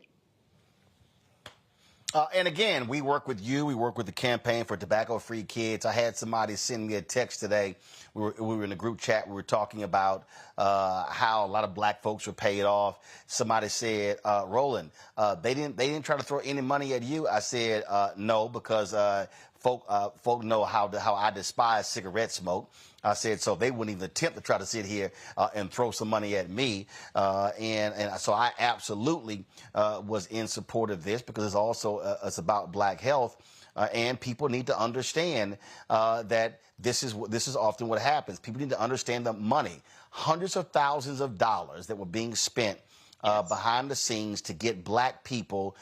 And again, we work with you. We work with the Campaign for Tobacco-Free Kids. I had somebody send me a text today. We were in a group chat. We were talking about how a lot of black folks were paid off. Somebody said, Roland, they didn't try to throw any money at you. I said, no, because folk know how I despise cigarette smoke. I said, so they wouldn't even attempt to try to sit here and throw some money at me. And so I absolutely was in support of this, because it's about black health. And people need to understand that this is often what happens. People need to understand the money, hundreds of thousands of dollars that were being spent behind the scenes to get black people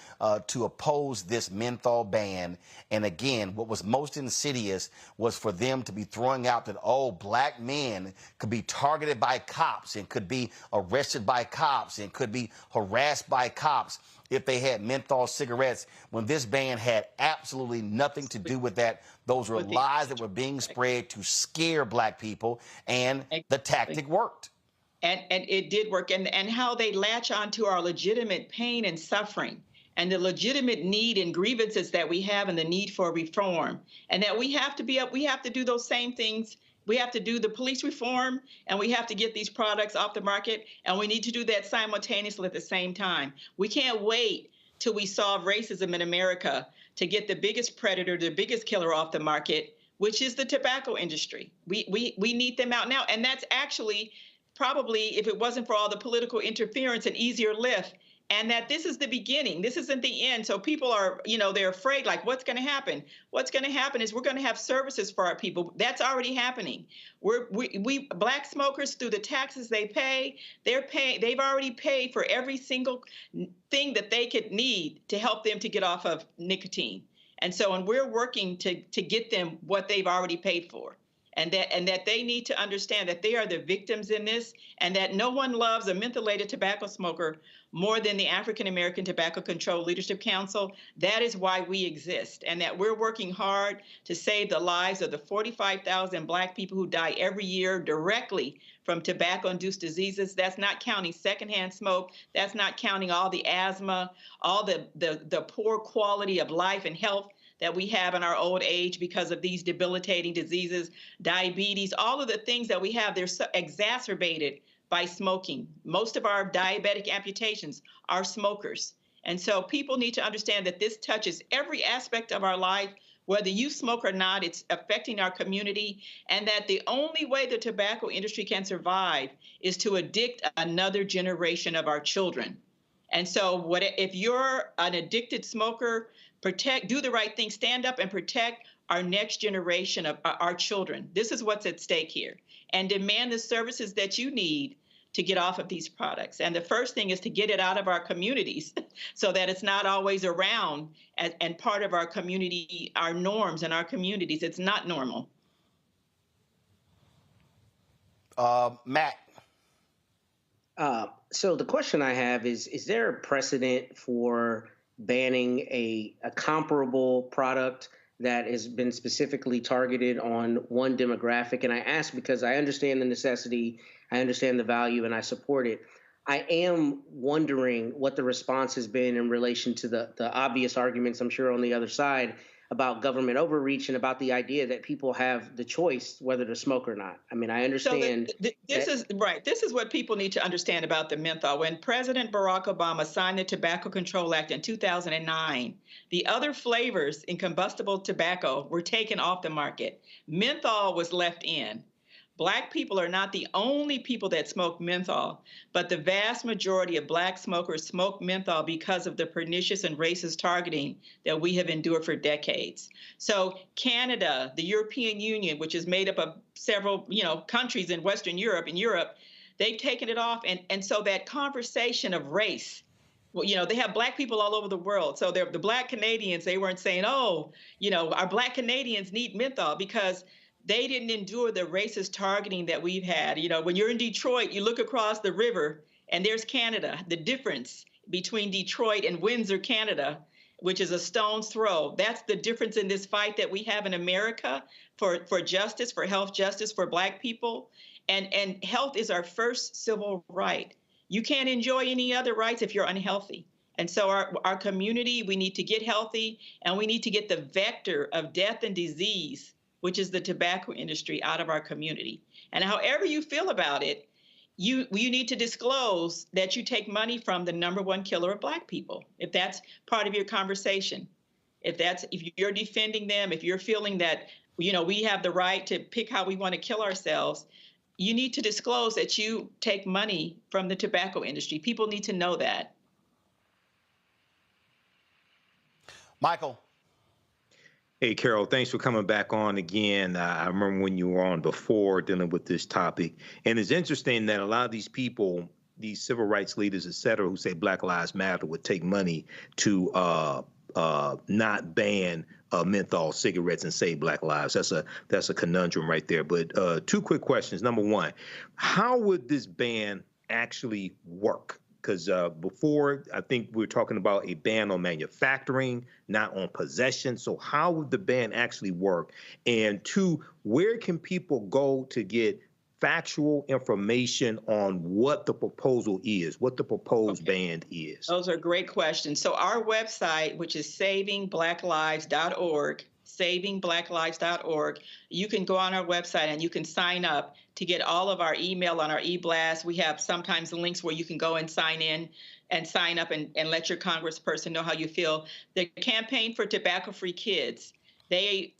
to oppose this menthol ban. And again, what was most insidious was for them to be throwing out that, oh, black men could be targeted by cops and could be arrested by cops and could be harassed by cops if they had menthol cigarettes, when this ban had absolutely nothing to do with that. Those were lies that were being spread to scare black people, and the tactic worked. And it did work. And how they latch onto our legitimate pain and suffering and the legitimate need and grievances that we have and the need for reform. And that we have to do those same things. We have to do the police reform, and we have to get these products off the market, and we need to do that simultaneously at the same time. We can't wait till we solve racism in America to get the biggest predator, the biggest killer off the market, which is the tobacco industry. We need them out now. And that's actually probably, if it wasn't for all the political interference, an easier lift. And that this is the beginning. This isn't the end. So people are, they're afraid, like, what's going to happen? What's going to happen is we're going to have services for our people. That's already happening. We black smokers, through the taxes they pay, they've already paid for every single thing that they could need to help them to get off of nicotine. And we're working to get them what they've already paid for. And that they need to understand that they are the victims in this, and that no one loves a mentholated tobacco smoker more than the African American Tobacco Control Leadership Council. That is why we exist, and that we're working hard to save the lives of the 45,000 black people who die every year directly from tobacco-induced diseases. That's not counting secondhand smoke. That's not counting all the asthma, all the poor quality of life and health that we have in our old age because of these debilitating diseases, diabetes, all of the things that we have, they're so exacerbated by smoking. Most of our diabetic amputations are smokers. And so people need to understand that this touches every aspect of our life, whether you smoke or not. It's affecting our community, and that the only way the tobacco industry can survive is to addict another generation of our children. And so if you're an addicted smoker, do the right thing, stand up and protect our next generation of our children. This is what's at stake here. And demand the services that you need to get off of these products. And the first thing is to get it out of our communities so that it's not always around and part of our community, our norms in our communities. It's not normal. Matt. So the question I have is there a precedent for banning a comparable product that has been specifically targeted on one demographic? And I ask because I understand the necessity, I understand the value, and I support it. I am wondering what the response has been in relation to the obvious arguments, I'm sure, on the other side about government overreach and about the idea that people have the choice whether to smoke or not. I mean, I understand. So this is right. This is what people need to understand about the menthol. When President Barack Obama signed the Tobacco Control Act in 2009, the other flavors in combustible tobacco were taken off the market. Menthol was left in. Black people are not the only people that smoke menthol, but the vast majority of black smokers smoke menthol because of the pernicious and racist targeting that we have endured for decades. So Canada, the European Union, which is made up of several, countries in Western Europe, they've taken it off. And so that conversation of race, well, they have black people all over the world. So the black Canadians, they weren't saying, our black Canadians need menthol, because they didn't endure the racist targeting that we've had. When you're in Detroit, you look across the river and there's Canada. The difference between Detroit and Windsor, Canada, which is a stone's throw. That's the difference in this fight that we have in America for justice, for health justice, for black people. And health is our first civil right. You can't enjoy any other rights if you're unhealthy. And so our community, we need to get healthy, and we need to get the vector of death and disease, which is the tobacco industry, out of our community. And however you feel about it, you need to disclose that you take money from the #1 killer of black people, if that's part of your conversation. If you're defending them, if you're feeling that, we have the right to pick how we want to kill ourselves, you need to disclose that you take money from the tobacco industry. People need to know that. Michael. Hey, Carol, thanks for coming back on again. I remember when you were on before dealing with this topic. And it's interesting that a lot of these people these civil rights leaders, et cetera, who say Black Lives Matter would take money to not ban menthol cigarettes and save Black lives. That's a conundrum right there. But two quick questions. Number one, how would this ban actually work? Because before, I think we were talking about a ban on manufacturing, not on possession. So how would the ban actually work? And two, where can people go to get factual information on what the proposal is, what the proposed ban is? Those are great questions. So our website, which is savingblacklives.org, savingblacklives.org, you can go on our website and you can sign up to get all of our email on our e-blast. We have sometimes links where you can go and sign in and sign up and let your congressperson know how you feel. The Campaign for Tobacco-Free Kids, they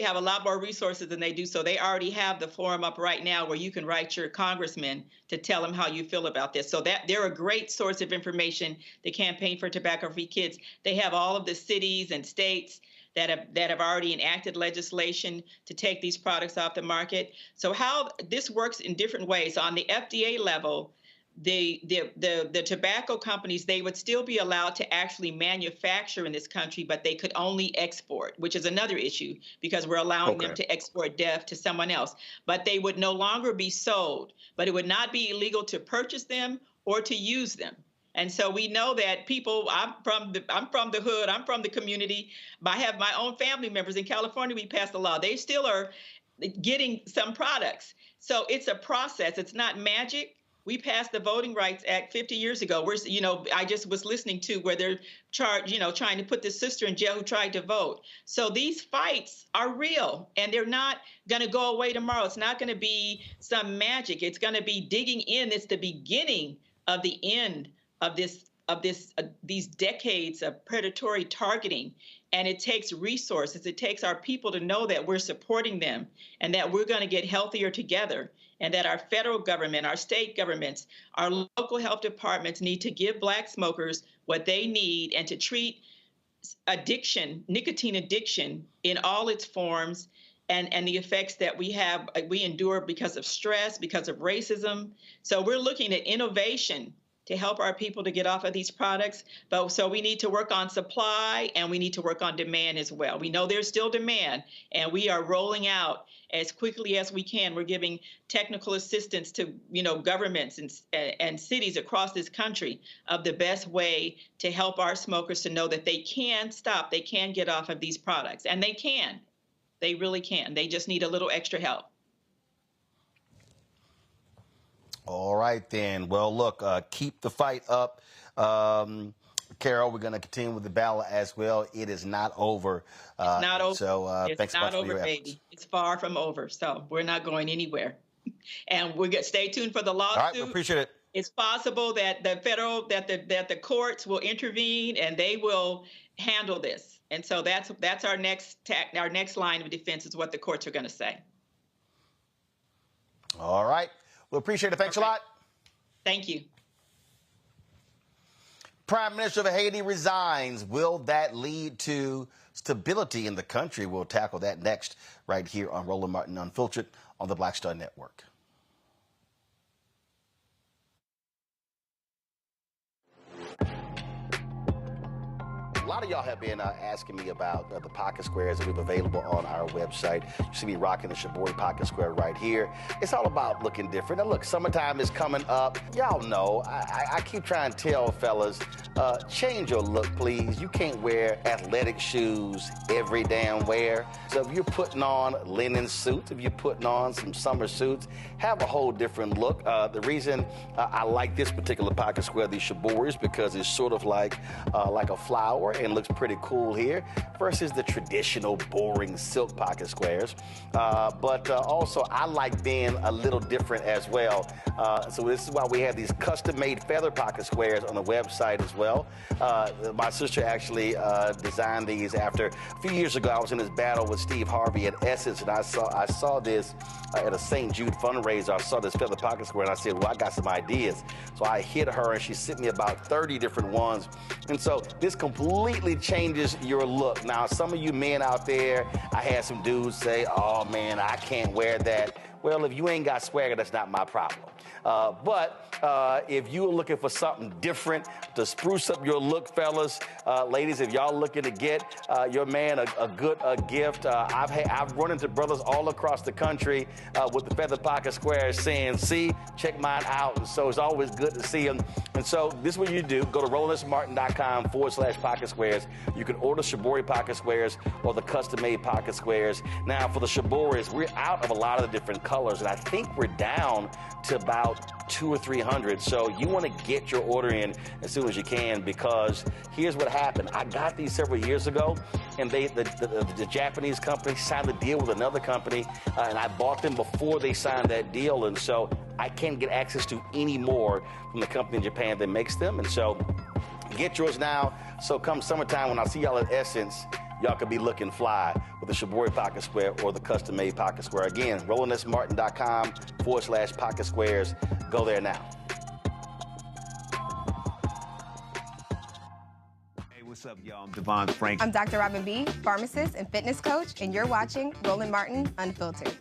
have a lot more resources than they do. So they already have the forum up right now where you can write your congressman to tell them how you feel about this. So that they're a great source of information, the Campaign for Tobacco-Free Kids. They have all of the cities and states that have already enacted legislation to take these products off the market. So how this works in different ways. On the FDA level, the tobacco companies, they would still be allowed to actually manufacture in this country, but they could only export, which is another issue because we're allowing them to export death to someone else. But they would no longer be sold, but it would not be illegal to purchase them or to use them. And so we know that people, I'm from the hood, I'm from the community. I have my own family members in California. We passed a law. They still are getting some products. So it's a process. It's not magic. We passed the Voting Rights Act 50 years ago. I just was listening to where they're trying to put this sister in jail who tried to vote. So these fights are real, and they're not going to go away tomorrow. It's not going to be some magic. It's going to be digging in. It's the beginning of the end of these decades of predatory targeting. And it takes resources. It takes our people to know that we're supporting them and that we're going to get healthier together, and that our federal government, our state governments, our local health departments need to give Black smokers what they need and to treat addiction, nicotine addiction in all its forms, and the effects that we endure because of stress, because of racism. So we're looking at innovation to help our people to get off of these products. But so we need to work on supply and we need to work on demand as well. We know there's still demand, and we are rolling out as quickly as we can. We're giving technical assistance to governments and cities across this country of the best way to help our smokers to know that they can stop, they can get off of these products, and they can. They really can. They just need a little extra help. All right, then. Well, look, keep the fight up. Carol, we're going to continue with the battle as well. It is not over. It's not over. So thanks so much for your efforts. Baby. It's far from over. So we're not going anywhere. And stay tuned for the lawsuit. All right, we appreciate it. It's possible that the courts will intervene and they will handle this. And so that's our next line of defense is what the courts are going to say. All right. We appreciate it. Thanks a lot. Thank you. Prime Minister of Haiti resigns. Will that lead to stability in the country? We'll tackle that next right here on Roland Martin Unfiltered on the Black Star Network. A lot of y'all have been asking me about the pocket squares that we have available on our website. You see me rocking the Shabori pocket square right here. It's all about looking different. Now look, summertime is coming up. Y'all know, I keep trying to tell fellas, change your look, please. You can't wear athletic shoes every damn wear. So if you're putting on linen suits, if you're putting on some summer suits, have a whole different look. The reason I like this particular pocket square, the Shabori, is because it's sort of like a flower and looks pretty cool here versus the traditional boring silk pocket squares. But also I like being a little different as well. So this is why we have these custom-made feather pocket squares on the website as well. My sister actually designed these after a few years ago. I was in this battle with Steve Harvey at Essence, and I saw this at a St. Jude fundraiser. I saw this feather pocket square, and I said, well, I got some ideas. So I hit her, and she sent me about 30 different ones. And so this completely changes your look. Now, some of you men out there, I had some dudes say, oh, man, I can't wear that. Well, if you ain't got swagger, that's not my problem. But if you're looking for something different to spruce up your look, fellas, ladies, if y'all looking to get your man a good gift, I've run into brothers all across the country with the feather pocket squares saying, see, check mine out. And so it's always good to see them. And so this is what you do. Go to RolandSMartin.com/pocket squares. You can order Shibori pocket squares or the custom-made pocket squares. Now, for the Shiboris, we're out of a lot of the different colors, and I think we're down to about 200 or 300. So you want to get your order in as soon as you can, because here's what happened. I got these several years ago, and the Japanese company signed a deal with another company, and I bought them before they signed that deal, and so I can't get access to any more from the company in Japan that makes them. And so get yours now. So come summertime, when I see y'all at Essence, y'all could be looking fly with the Shibori pocket square or the custom-made pocket square. Again, RolandSMartin.com/pocket squares. Go there now. Hey, what's up, y'all? I'm Devon Frank. I'm Dr. Robin B., pharmacist and fitness coach, and you're watching Roland Martin Unfiltered.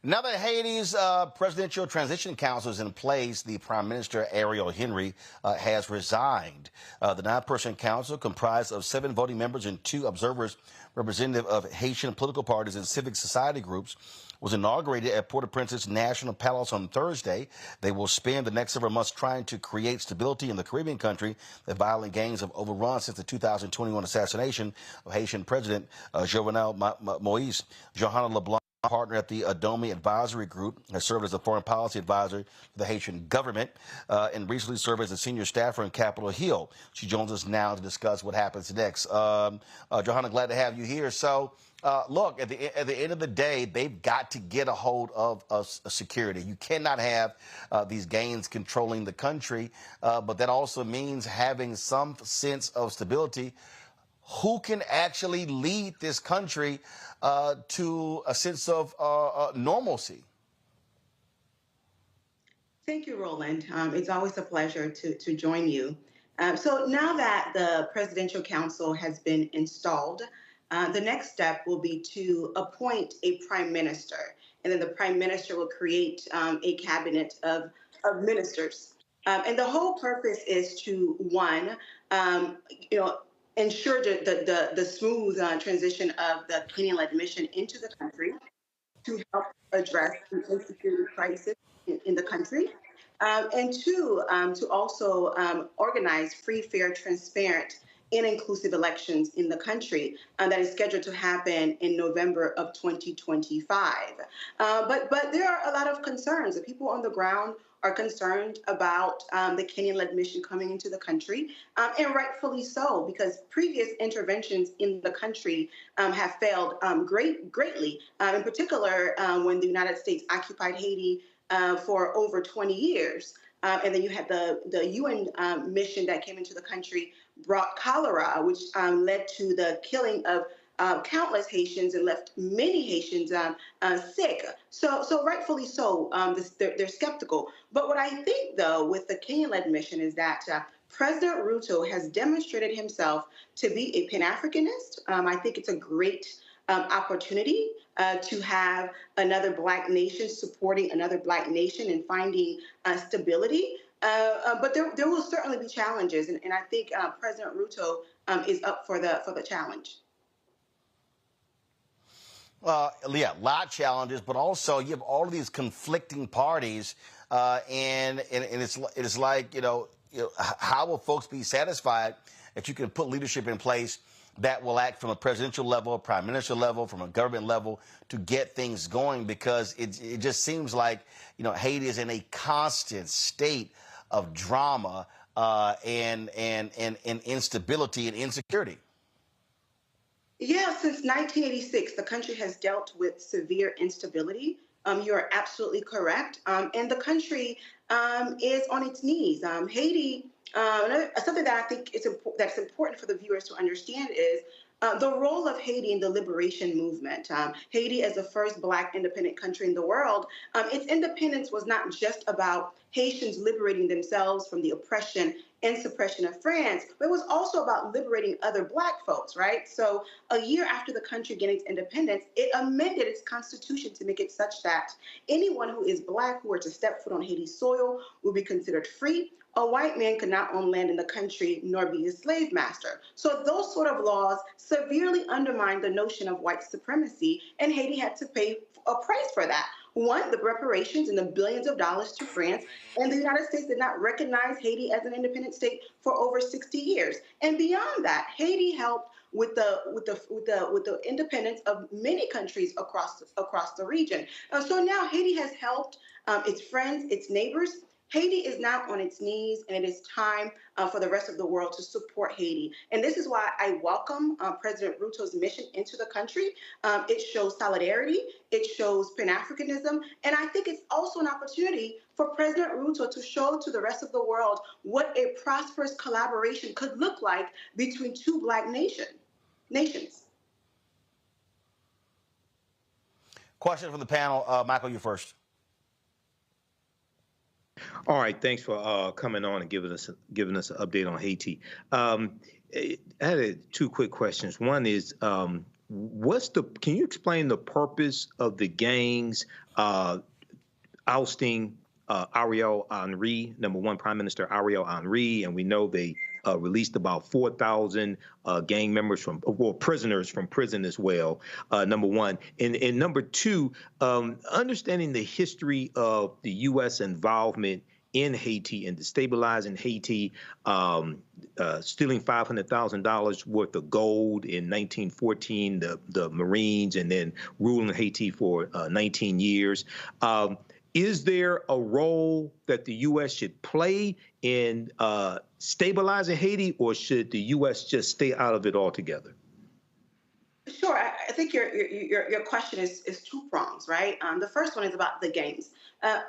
Now that Haiti's Presidential Transition Council is in place, the Prime Minister, Ariel Henry, has resigned. The 9-person council, comprised of 7 voting members and 2 observers representative of Haitian political parties and civic society groups, was inaugurated at Port-au-Prince's National Palace on Thursday. They will spend the next several months trying to create stability in the Caribbean country that violent gangs have overrun since the 2021 assassination of Haitian President Jovenel Moise. Johanna LeBlanc, partner at the Adomi Advisory Group, has served as a foreign policy advisor to the Haitian government and recently served as a senior staffer in Capitol Hill. She joins us now to discuss what happens next. Johanna, glad to have you here. So, look, at the end of the day, they've got to get a hold of security. You cannot have these gangs controlling the country, but that also means having some sense of stability. Who can actually lead this country to a sense of normalcy? Thank you, Roland. It's always a pleasure to join you. So now that the Presidential Council has been installed, the next step will be to appoint a prime minister, and then the prime minister will create a cabinet of ministers. And the whole purpose is to, one, ensure the smooth transition of the Kenyan-led mission into the country, to help address the insecurity crisis in the country, and 2, to also organize free, fair, transparent, and inclusive elections in the country that is scheduled to happen in November of 2025. But there are a lot of concerns. The people on the ground are concerned about the Kenyan-led mission coming into the country, and rightfully so, because previous interventions in the country have failed greatly, in particular when the United States occupied Haiti for over 20 years. And then you had the UN mission that came into the country, brought cholera, which led to the killing of countless Haitians and left many Haitians sick. So rightfully so, they're skeptical. But what I think, though, with the Kenyan-led mission is that President Ruto has demonstrated himself to be a Pan-Africanist. I think it's a great opportunity to have another Black nation supporting another Black nation and finding stability. But there will certainly be challenges, and I think President Ruto is up for the challenge. Yeah, a lot of challenges, but also you have all of these conflicting parties, and it's like, how will folks be satisfied if you can put leadership in place that will act from a presidential level, a prime minister level, from a government level to get things going? Because it just seems like, Haiti is in a constant state of drama and instability and insecurity. Yeah, since 1986, the country has dealt with severe instability. You are absolutely correct. And the country is on its knees. Haiti, something that I think that's important for the viewers to understand is The role of Haiti in the liberation movement. Haiti, as the first Black independent country in the world, its independence was not just about Haitians liberating themselves from the oppression and suppression of France, but it was also about liberating other Black folks, right? So a year after the country gained its independence, it amended its constitution to make it such that anyone who is Black who were to step foot on Haiti's soil will be considered free. A white man could not own land in the country nor be a slave master. So those sort of laws severely undermined the notion of white supremacy, and Haiti had to pay a price for that. One, the reparations and the billions of dollars to France, and the United States did not recognize Haiti as an independent state for over 60 years. And beyond that, Haiti helped with the independence of many countries across the region. So now Haiti has helped its friends, its neighbors. Haiti is now on its knees, and it is time for the rest of the world to support Haiti. And this is why I welcome President Ruto's mission into the country. It shows solidarity, it shows Pan-Africanism, and I think it's also an opportunity for President Ruto to show to the rest of the world what a prosperous collaboration could look like between two Black nations. Question from the panel. Michael, you first. All right, thanks for coming on and giving us an update on Haiti. I had two quick questions. One is, can you explain the purpose of the gangs ousting Ariel Henry, number one, Prime Minister Ariel Henry, and we know they released about 4,000 gang members prisoners from prison as well, number one. And number two, understanding the history of the U.S. involvement in Haiti and destabilizing Haiti, stealing $500,000 worth of gold in 1914, the Marines, and then ruling Haiti for 19 years. Is there a role that the U.S. should play in stabilizing Haiti, or should the U.S. just stay out of it altogether? Sure. I think your question is two prongs, right? The first one is about the gangs.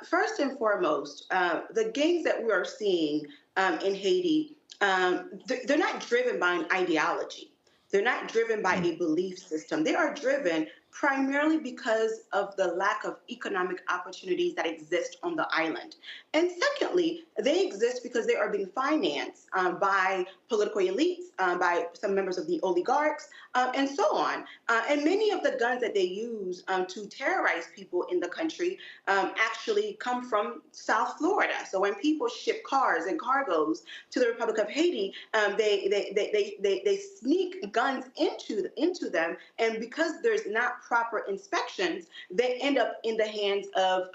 First and foremost, the gangs that we are seeing in Haiti, they're not driven by an ideology. They're not driven by a belief system. They are driven primarily because of the lack of economic opportunities that exist on the island. And secondly, they exist because they are being financed by political elites, by some members of the oligarchs, and so on. And many of the guns that they use to terrorize people in the country actually come from South Florida. So when people ship cars and cargoes to the Republic of Haiti, they sneak guns into them, and because there's not proper inspections, they end up in the hands of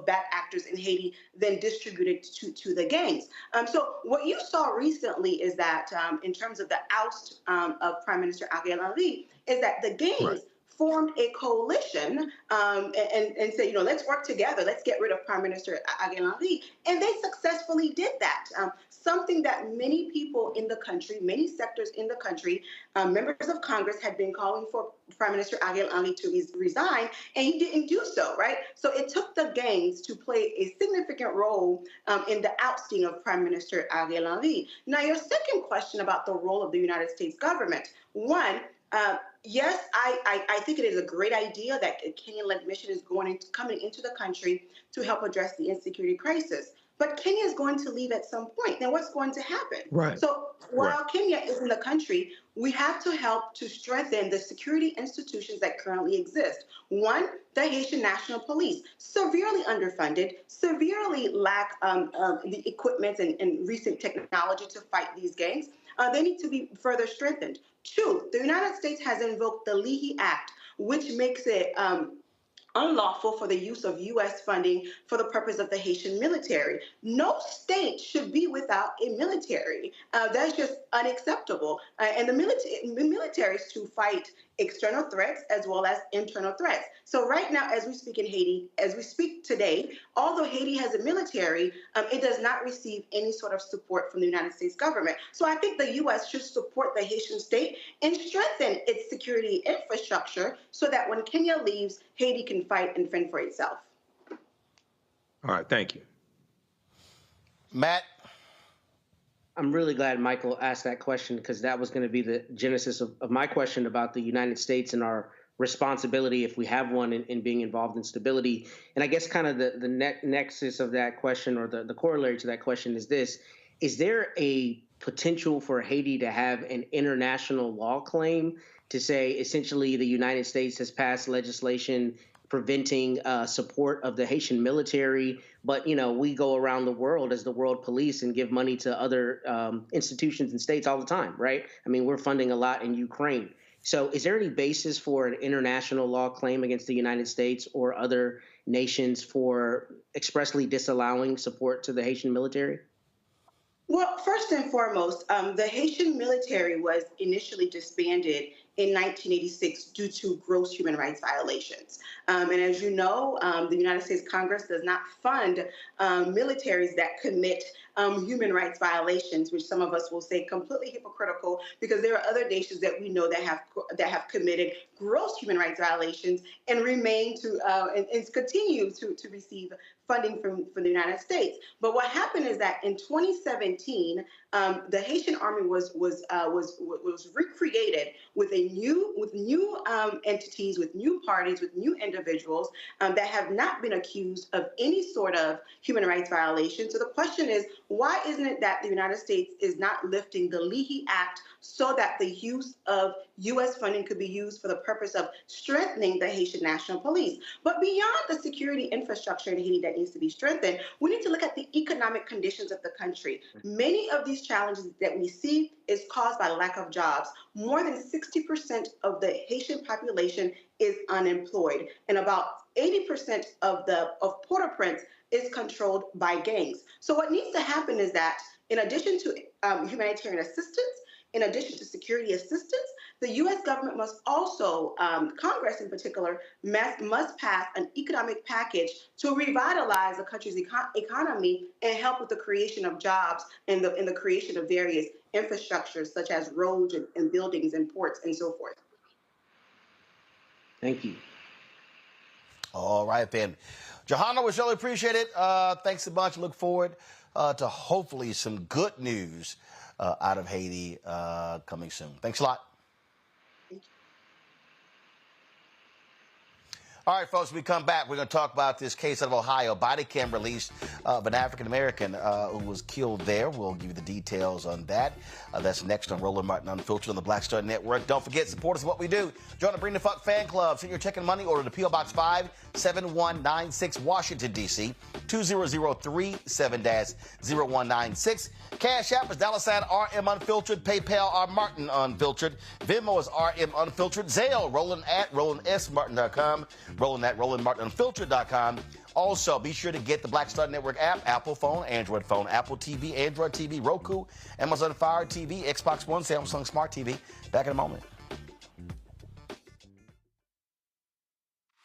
bad actors in Haiti, then distributed to the gangs. So what you saw recently is that in terms of the oust of Prime Minister Ariel Henry, is that the gangs formed a coalition and said, let's work together. Let's get rid of Prime Minister Ariel Henry. And they successfully did that. Something that many people in the country, many sectors in the country, members of Congress had been calling for Prime Minister Ariel Henry to resign, and he didn't do so, right? So it took the gangs to play a significant role in the ousting of Prime Minister Ariel Henry. Now, your second question about the role of the United States government. One, yes, I think it is a great idea that a Kenyan-led mission is coming into the country to help address the insecurity crisis. But Kenya is going to leave at some point. Then what's going to happen? Right. So while Kenya is in the country, we have to help to strengthen the security institutions that currently exist. One, the Haitian National Police, severely underfunded, severely lack the equipment and recent technology to fight these gangs. They need to be further strengthened. Two, the United States has invoked the Leahy Act, which makes it unlawful for the use of U.S. funding for the purpose of the Haitian military. No state should be without a military. That's just unacceptable. And the military is to fight external threats as well as internal threats. So right now, as we speak in Haiti, as we speak today, although Haiti has a military, it does not receive any sort of support from the United States government. So I think the U.S. should support the Haitian state and strengthen its security infrastructure so that when Kenya leaves, Haiti can fight and fend for itself. All right, thank you. Matt? I'm really glad Michael asked that question, because that was going to be the genesis of my question about the United States and our responsibility, if we have one, in being involved in stability. And I guess kind of the nexus of that question, or the corollary to that question, is this: is there a potential for Haiti to have an international law claim to say essentially the United States has passed legislation preventing support of the Haitian military, but we go around the world as the world police and give money to other institutions and states all the time, right? I mean, we're funding a lot in Ukraine. So is there any basis for an international law claim against the United States or other nations for expressly disallowing support to the Haitian military? Well, first and foremost, the Haitian military was initially disbanded in 1986 due to gross human rights violations. And as you know, the United States Congress does not fund militaries that commit human rights violations, which some of us will say completely hypocritical, because there are other nations that we know that have committed gross human rights violations and remain to and continue to receive funding from the United States. But what happened is that in 2017, the Haitian army was recreated with new entities, with new parties, with new individuals that have not been accused of any sort of human rights violation. So the question is, why isn't it that the United States is not lifting the Leahy Act so that the use of U.S. funding could be used for the purpose of strengthening the Haitian National Police? But beyond the security infrastructure in Haiti that needs to be strengthened, we need to look at the economic conditions of the country. Many of these challenges that we see is caused by lack of jobs. More than 60% of the Haitian population is unemployed, and about 80% of Port-au-Prince is controlled by gangs. So what needs to happen is that, in addition to humanitarian assistance, in addition to security assistance, the U.S. government must also, Congress in particular, must pass an economic package to revitalize the country's economy and help with the creation of jobs and the creation of various infrastructures such as roads and buildings and ports and so forth. Thank you. All right, then. Johanna, we really appreciate it. Thanks a bunch. Look forward to hopefully some good news out of Haiti coming soon. Thanks a lot. All right, folks, when we come back, we're going to talk about this case out of Ohio, bodycam released of an African-American who was killed there. We'll give you the details on that. That's next on Roland Martin Unfiltered on the Black Star Network. Don't forget, support us in what we do. Join the Bring the Fuck fan club. Send your check and money order to P.O. Box 57196, Washington, D.C., 20037-0196. Cash App is $RM Unfiltered. PayPal, R Martin Unfiltered. Venmo is RM Unfiltered. Zelle, Roland@RolandSMartin.com. Roland@RolandMartinUnfiltered.com. Also, be sure to get the Black Star Network app, Apple phone, Android phone, Apple TV, Android TV, Roku, Amazon Fire TV, Xbox One, Samsung Smart TV. Back in a moment.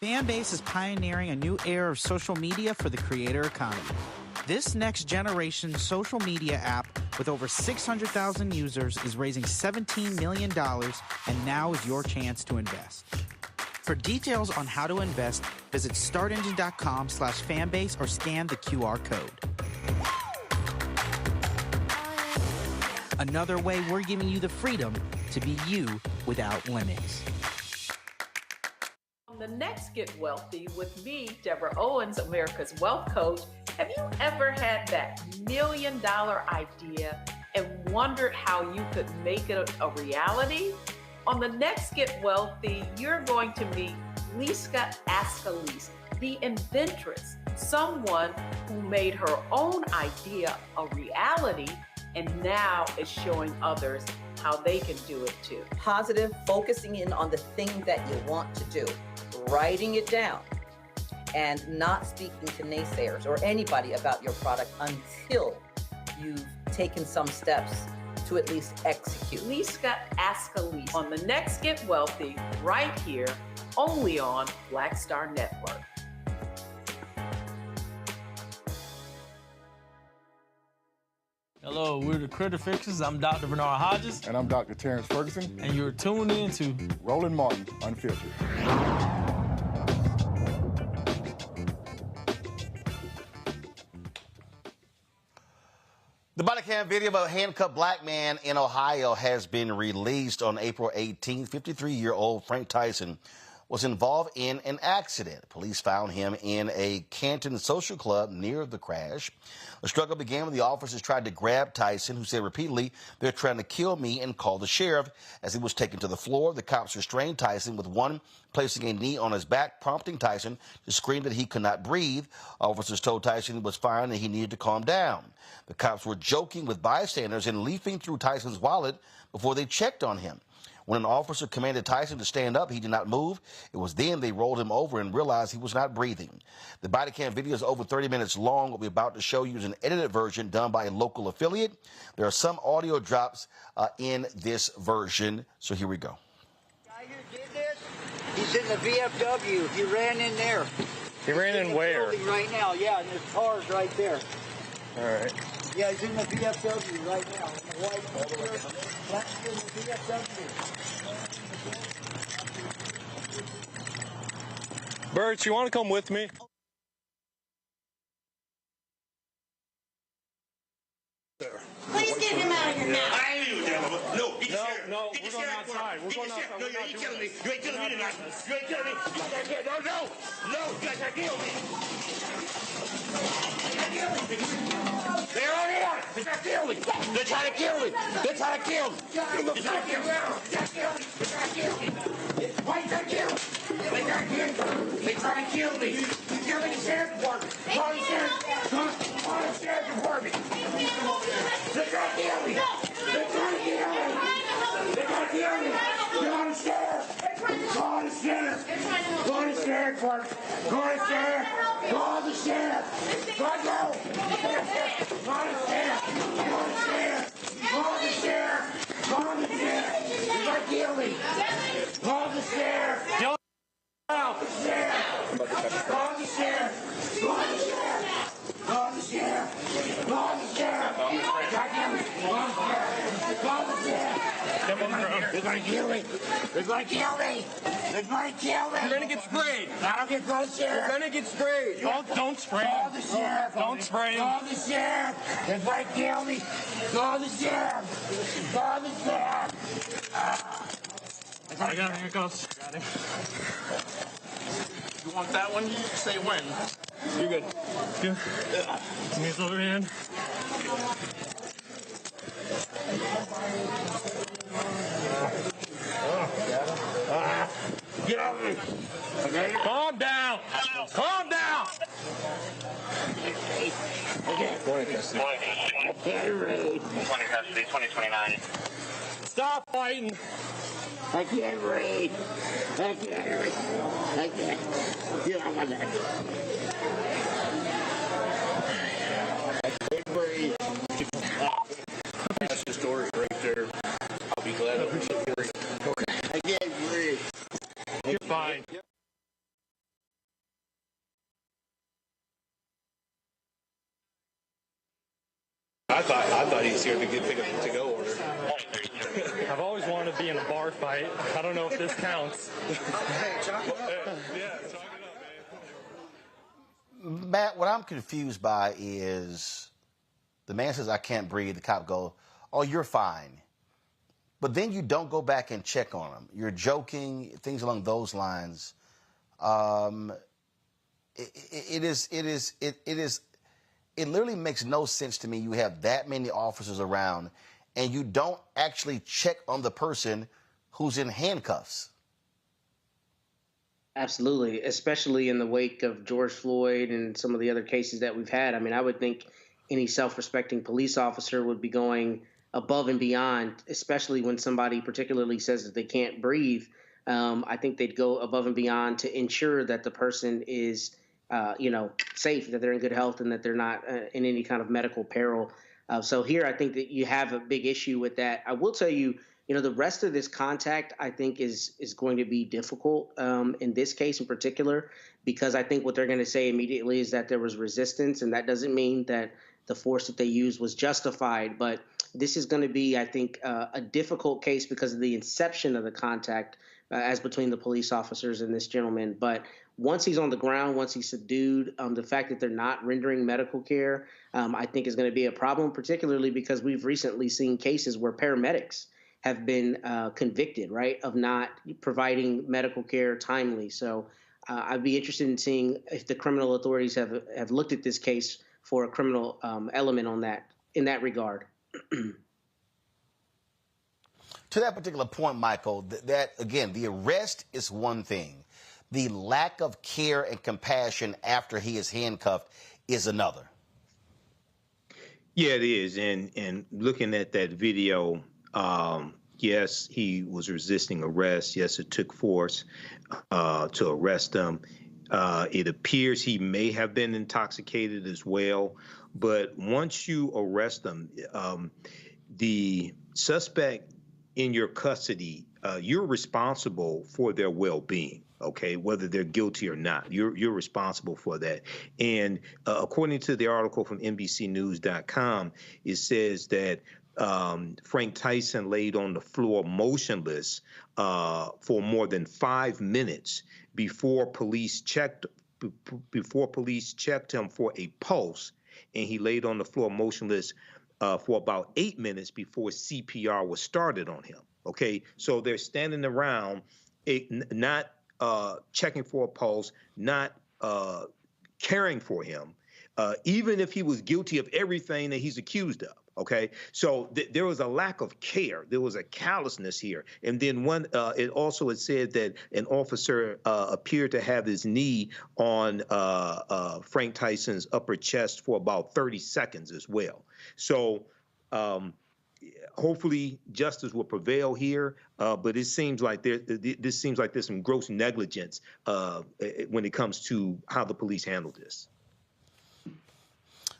Fanbase is pioneering a new era of social media for the creator economy. This next generation social media app with over 600,000 users is raising $17 million, and now is your chance to invest. For details on how to invest, visit startengine.com/fanbase or scan the QR code. Another way we're giving you the freedom to be you without limits. On the next Get Wealthy with me, Deborah Owens, America's Wealth Coach, have you ever had that $1 million idea and wondered how you could make it a reality? On the next Get Wealthy, you're going to meet Liska Askalise, the inventress, someone who made her own idea a reality and now is showing others how they can do it too. Positive, focusing in on the thing that you want to do, writing it down, and not speaking to naysayers or anybody about your product until you've taken some steps to at least execute. Liska Askalise on the next Get Wealthy, right here, only on Black Star Network. Hello, we're the Critter Fixers. I'm Dr. Bernard Hodges. And I'm Dr. Terrence Ferguson. And you're tuned in to Roland Martin Unfiltered. The body cam video of a handcuffed black man in Ohio has been released. On April 18th. 53-year-old Frank Tyson was involved in an accident. Police found him in a Canton social club near the crash. The struggle began when the officers tried to grab Tyson, who said repeatedly, "They're trying to kill me," and called the sheriff. As he was taken to the floor, the cops restrained Tyson, with one placing a knee on his back, prompting Tyson to scream that he could not breathe. Officers told Tyson he was fine and he needed to calm down. The cops were joking with bystanders and leafing through Tyson's wallet before they checked on him. When an officer commanded Tyson to stand up, he did not move. It was then they rolled him over and realized he was not breathing. The body cam video is over 30 minutes long. What we're about to show you is an edited version done by a local affiliate. There are some audio drops in this version, so here we go. Guy who did this, he's in the VFW. He ran in there. He ran in where? Right now, yeah, and his car's right there. All right. Yeah, he's in the VFW right now. In the white that's in the VFW. Bert, you want to come with me? Please get him out of here now. I ain't even down. No, get No, we're going outside. We're going outside. No, you ain't killing me. You ain't killing me tonight. You ain't killing me. No, you guys are killing me. They're on here. They're trying to kill me. They're trying to kill me. They're trying to kill me. They're trying to kill me. They're trying to kill me. Why are you trying to kill me? They're trying to kill me. They're trying to kill me. You're killing the sheriff's department. Call the sheriff's department. They're trying to kill me. They're trying to kill me. They're trying to kill me. Call the sheriff. Call the sheriff. Call the sheriff. Call the sheriff. Call the sheriff. Call the sheriff. Call the sheriff. Call the sheriff. Call the sheriff. You're gonna kill me. Call the sheriff. Call the sheriff. Call the sheriff. Call the sheriff. Call the sheriff. Call the sheriff. Call the sheriff. They're gonna kill me. They're gonna kill me. They're gonna kill me. You're gonna get sprayed. I don't get close, sheriff. You're gonna get sprayed. Don't spray. Call the sheriff. Don't spray him. Call the sheriff. They're gonna kill me. Call the sheriff. Call the sheriff. I got him. Here it goes. Got him. You want that one? Say when. You're good. Good. Knees over hand. Get over me. Okay. Calm down. Calm down. Okay. Morning, custody. Morning, custody. 2029. Stop fighting. I can't breathe. I can't breathe. I can't. Get off my neck. I can't breathe. That's the story right there. I'll be glad. I can't breathe. You're fine. I thought he was here to pick up the to-go order. I've always wanted to be in a bar fight. I don't know if this counts. Hey, chalk it up. Yeah, chalk it up, man. Matt, what I'm confused by is the man says, "I can't breathe." The cop goes, "Oh, you're fine." But then you don't go back and check on him. You're joking, things along those lines. It literally makes no sense to me. You have that many officers around and you don't actually check on the person who's in handcuffs. Absolutely, especially in the wake of George Floyd and some of the other cases that we've had. I mean, I would think any self-respecting police officer would be going above and beyond, especially when somebody particularly says that they can't breathe. I think they'd go above and beyond to ensure that the person is, safe, that they're in good health, and that they're not in any kind of medical peril. So here, I think that you have a big issue with that. I will tell you, the rest of this contact, I think, is going to be difficult in this case in particular, because I think what they're going to say immediately is that there was resistance, and that doesn't mean that the force that they used was justified. But this is going to be, I think, a difficult case because of the inception of the contact as between the police officers and this gentleman. But once he's on the ground, once he's subdued, the fact that they're not rendering medical care, I think is going to be a problem, particularly because we've recently seen cases where paramedics have been convicted, right, of not providing medical care timely. So I'd be interested in seeing if the criminal authorities have looked at this case for a criminal element on that in that regard. To that particular point, Michael, that again, the arrest is one thing. The lack of care and compassion after he is handcuffed is another. Yeah, it is. And looking at that video, yes, he was resisting arrest. Yes, it took force to arrest him. It appears he may have been intoxicated as well. But once you arrest him, the suspect in your custody, you're responsible for their well-being. Okay, whether they're guilty or not, you're responsible for that. And according to the article from NBCnews.com, it says that Frank Tyson laid on the floor motionless for more than 5 minutes before police checked him for a pulse, and he laid on the floor motionless for about 8 minutes before CPR was started on him. Okay, so they're standing around, not checking for a pulse, not caring for him, even if he was guilty of everything that he's accused of. Okay, so there was a lack of care. There was a callousness here. And then it said that an officer appeared to have his knee on Frank Tyson's upper chest for about 30 seconds as well. So hopefully justice will prevail here, but it seems like there's some gross negligence when it comes to how the police handled this.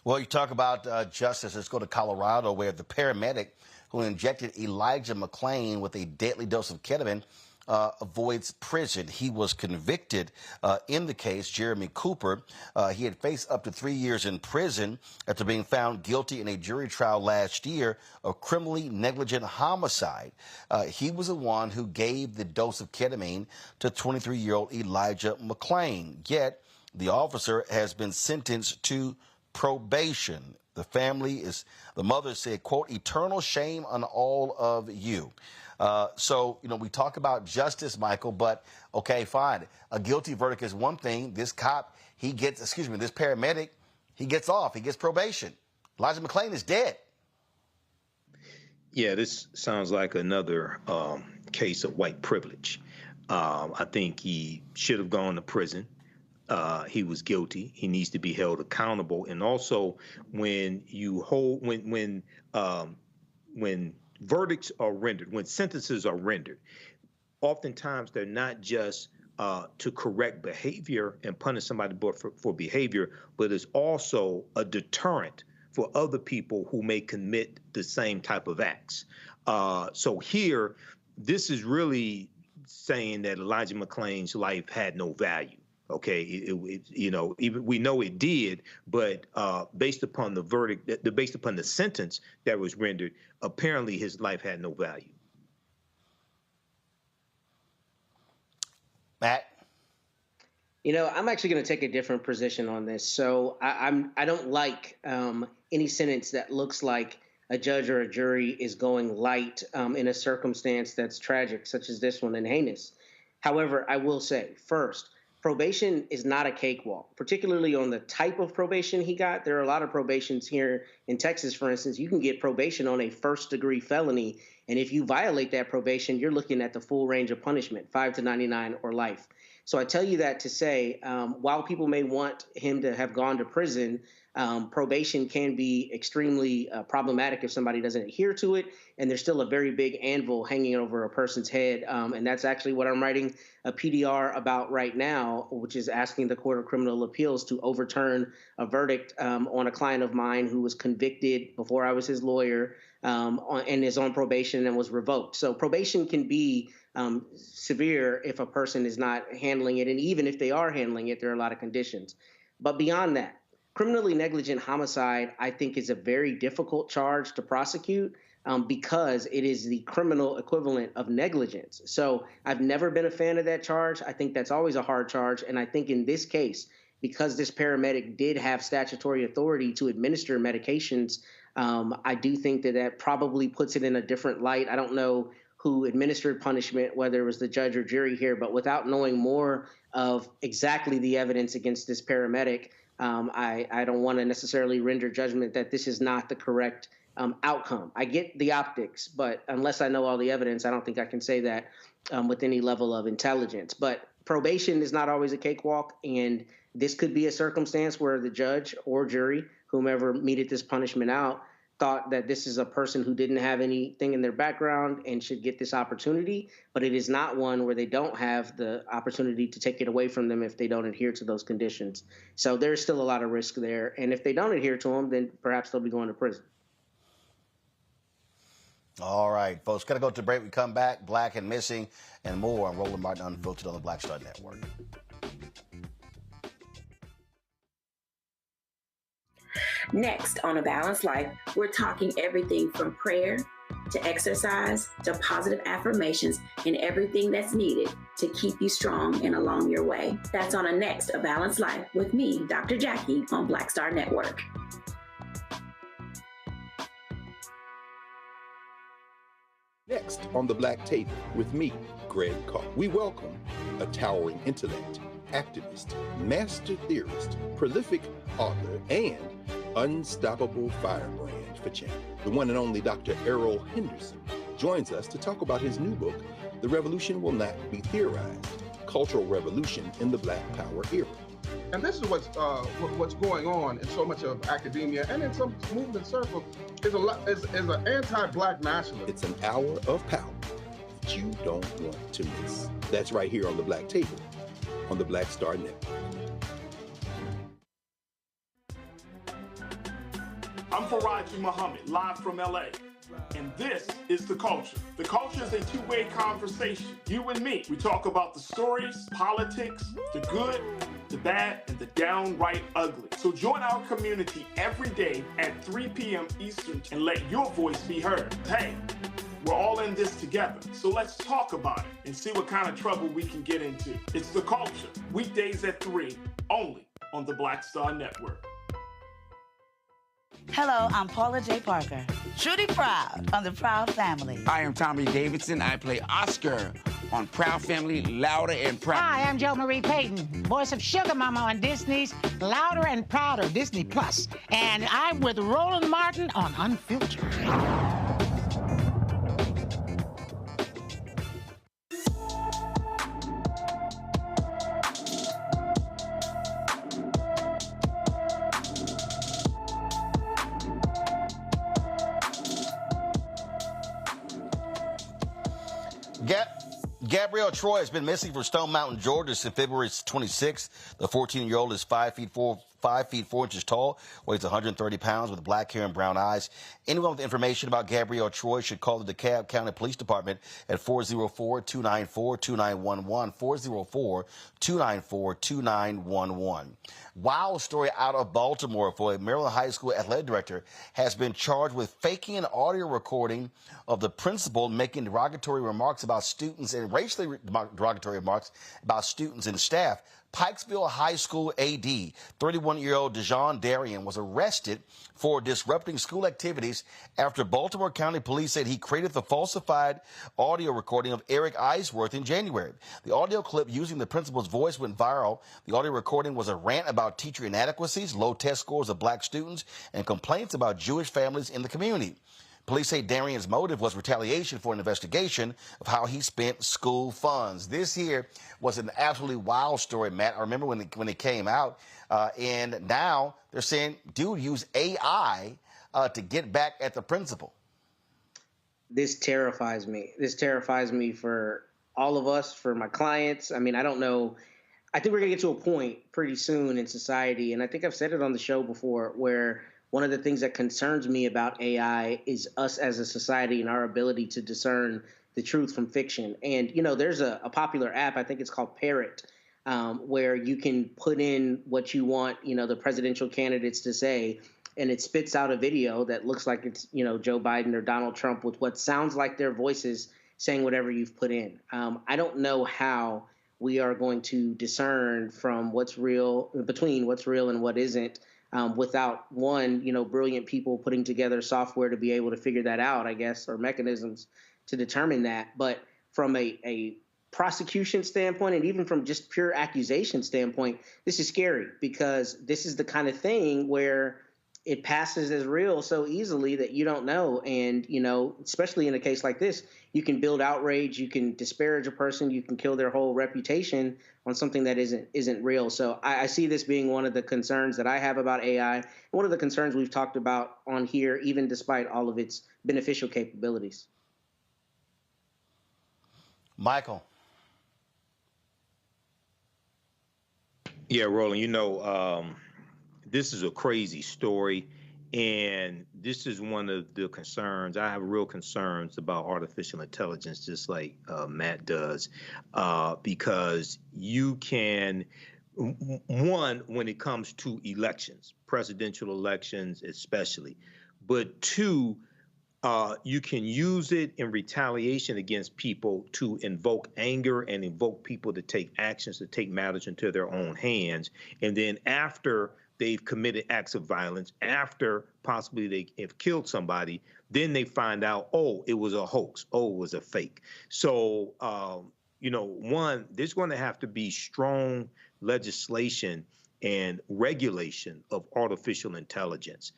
Well, you talk about justice. Let's go to Colorado, where the paramedic who injected Elijah McClain with a deadly dose of ketamine avoids prison. He was convicted in the case, Jeremy Cooper. He had faced up to 3 years in prison after being found guilty in a jury trial last year of criminally negligent homicide. He was the one who gave the dose of ketamine to 23-year-old Elijah McClain. Yet the officer has been sentenced to probation. The mother said, quote, "eternal shame on all of you." So, we talk about justice, Michael, but okay, fine. A guilty verdict is one thing. This paramedic, he gets off. He gets probation. Elijah McClain is dead. Yeah, this sounds like another case of white privilege. I think he should have gone to prison. He was guilty. He needs to be held accountable. And also, when verdicts are rendered, when sentences are rendered, oftentimes they're not just to correct behavior and punish somebody for behavior, but it's also a deterrent for other people who may commit the same type of acts. So here, this is really saying that Elijah McClain's life had no value. Okay, even we know it did, but based upon the verdict, based upon the sentence that was rendered, apparently his life had no value. Matt? I'm actually going to take a different position on this. So I don't like any sentence that looks like a judge or a jury is going light in a circumstance that's tragic, such as this one, and heinous. However, I will say, first, probation is not a cakewalk, particularly on the type of probation he got. There are a lot of probations here in Texas, for instance. You can get probation on a first-degree felony, and if you violate that probation, you're looking at the full range of punishment, 5 to 99 or life. So I tell you that to say, while people may want him to have gone to prison, probation can be extremely problematic if somebody doesn't adhere to it, and there's still a very big anvil hanging over a person's head, and that's actually what I'm writing a PDR about right now, which is asking the Court of Criminal Appeals to overturn a verdict on a client of mine who was convicted before I was his lawyer and is on probation and was revoked. So probation can be severe if a person is not handling it, and even if they are handling it, there are a lot of conditions. But beyond that, Criminally negligent homicide, I think, is a very difficult charge to prosecute because it is the criminal equivalent of negligence. So I've never been a fan of that charge. I think that's always a hard charge. And I think in this case, because this paramedic did have statutory authority to administer medications, I do think that that probably puts it in a different light. I don't know who administered punishment, whether it was the judge or jury here, but without knowing more of exactly the evidence against this paramedic, I don't want to necessarily render judgment that this is not the correct outcome. I get the optics, but unless I know all the evidence, I don't think I can say that with any level of intelligence. But probation is not always a cakewalk, and this could be a circumstance where the judge or jury, whomever meted this punishment out, thought that this is a person who didn't have anything in their background and should get this opportunity, but it is not one where they don't have the opportunity to take it away from them if they don't adhere to those conditions. So there's still a lot of risk there. And if they don't adhere to them, then perhaps they'll be going to prison. All right, folks, got to go to break. We come back, Black and Missing, and more on Roland Martin Unfiltered on the Black Star Network. Next on A Balanced Life, we're talking everything from prayer to exercise to positive affirmations and everything that's needed to keep you strong and along your way. That's on a next A Balanced Life with me, Dr. Jackie, on Black Star Network. Next on the Black Table with me, Greg Carr. We welcome a towering intellect, activist, master theorist, prolific author, and unstoppable firebrand for change. The one and only Dr. Errol Henderson joins us to talk about his new book, The Revolution Will Not Be Theorized, Cultural Revolution in the Black Power Era. And this is what's going on in so much of academia and in some movement circles is an anti-Black nationalism. It's an hour of power that you don't want to miss. That's right here on the Black Table on the Black Star Network. I'm Faraji Muhammad, live from LA. And this is The Culture. The Culture is a two-way conversation. You and me. We talk about the stories, politics, the good, the bad, and the downright ugly. So join our community every day at 3 p.m. Eastern and let your voice be heard. Hey, we're all in this together. So let's talk about it and see what kind of trouble we can get into. It's The Culture, weekdays at 3, only on the Black Star Network. Hello, I'm Paula J. Parker. Truly proud on the Proud Family. I am Tommy Davidson. I play Oscar on Proud Family, Louder and Proud. Hi, I'm Jo Marie Payton, voice of Sugar Mama on Disney's Louder and Prouder, Disney Plus. And I'm with Roland Martin on Unfiltered. Gabrielle Troy has been missing from Stone Mountain, Georgia since February 26th. The 14-year-old is 5 feet 4 inches tall, weighs 130 pounds, with black hair and brown eyes. Anyone with information about Gabrielle Troy should call the DeKalb County Police Department at 404-294-2911, 404-294-2911. Wild story out of Baltimore for a Maryland high school athletic director has been charged with faking an audio recording of the principal making derogatory remarks about students and racially derogatory remarks about students and staff. Pikesville High School AD, 31-year-old Dejon Darian, was arrested for disrupting school activities after Baltimore County Police said he created the falsified audio recording of Eric Eisworth in January. The audio clip using the principal's voice went viral. The audio recording was a rant about teacher inadequacies, low test scores of black students, and complaints about Jewish families in the community. Police say Darian's motive was retaliation for an investigation of how he spent school funds. This here was an absolutely wild story, Matt. I remember when it came out, and now they're saying, dude, use AI to get back at the principal. This terrifies me. This terrifies me for all of us, for my clients. I mean, I don't know. I think we're going to get to a point pretty soon in society, and I think I've said it on the show before, where one of the things that concerns me about AI is us as a society and our ability to discern the truth from fiction. And, you know, there's a popular app, I think it's called Parrot, where you can put in what you want, the presidential candidates to say, and it spits out a video that looks like it's, Joe Biden or Donald Trump with what sounds like their voices saying whatever you've put in. I don't know how we are going to discern from between what's real and what isn't, without one, brilliant people putting together software to be able to figure that out, I guess, or mechanisms to determine that. But from a prosecution standpoint, and even from just pure accusation standpoint, this is scary, because this is the kind of thing where it passes as real so easily that you don't know. And, especially in a case like this, you can build outrage, you can disparage a person, you can kill their whole reputation on something that isn't real. So I see this being one of the concerns that I have about AI, one of the concerns we've talked about on here, even despite all of its beneficial capabilities. Michael. Yeah, Roland, this is a crazy story, and this is one of the concerns. I have real concerns about artificial intelligence, just like Matt does, because you can, one, when it comes to elections, presidential elections especially, but two, you can use it in retaliation against people to invoke anger and invoke people to take actions, to take matters into their own hands. And then after they've committed acts of violence, after possibly they have killed somebody, then they find out, oh, it was a hoax, oh, it was a fake. So, one, there's going to have to be strong legislation and regulation of artificial intelligence.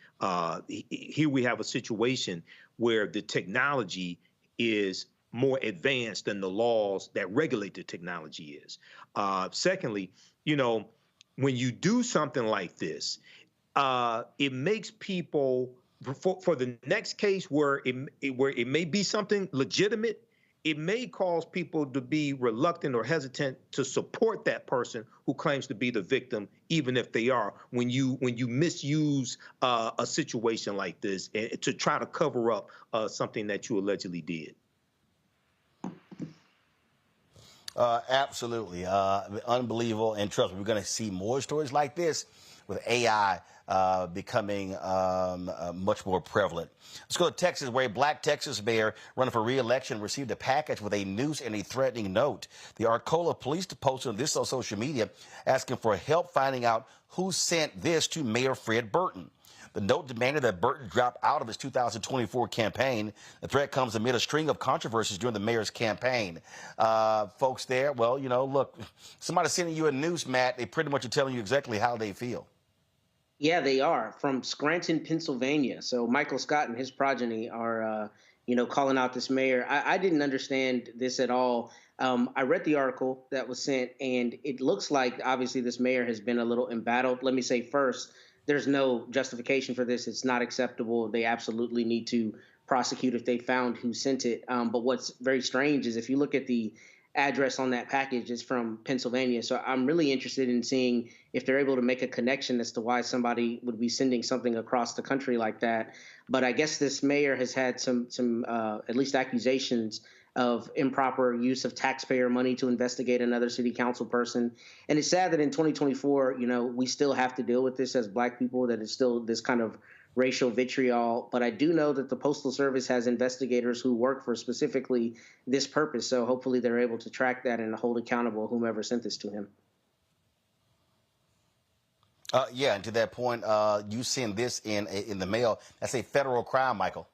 Here we have a situation where the technology is more advanced than the laws that regulate the technology is. Secondly, when you do something like this, it makes people, for the next case where it may be something legitimate, it may cause people to be reluctant or hesitant to support that person who claims to be the victim, even if they are, when you misuse a situation like this to try to cover up something that you allegedly did. Absolutely. Unbelievable. And trust me, we're going to see more stories like this with AI becoming much more prevalent. Let's go to Texas, where a black Texas mayor running for re-election received a package with a noose and a threatening note. The Arcola police posted this on social media asking for help finding out who sent this to Mayor Fred Burton. The note demanded that Burton drop out of his 2024 campaign. The threat comes amid a string of controversies during the mayor's campaign. Folks there, well, look, somebody sending you a noose, Matt, they pretty much are telling you exactly how they feel. Yeah, they are, from Scranton, Pennsylvania. So Michael Scott and his progeny are, calling out this mayor. I didn't understand this at all. I read the article that was sent, and it looks like, obviously, this mayor has been a little embattled. Let me say first, there's no justification for this. It's not acceptable. They absolutely need to prosecute if they found who sent it. But what's very strange is if you look at the address on that package, it's from Pennsylvania. So I'm really interested in seeing if they're able to make a connection as to why somebody would be sending something across the country like that. But I guess this mayor has had some at least accusations of improper use of taxpayer money to investigate another city council person. And it's sad that in 2024, we still have to deal with this as Black people, that it's still this kind of racial vitriol. But I do know that the Postal Service has investigators who work for specifically this purpose. So hopefully they're able to track that and hold accountable whomever sent this to him. Yeah, and to that point, you send this in the mail. That's a federal crime, Michael.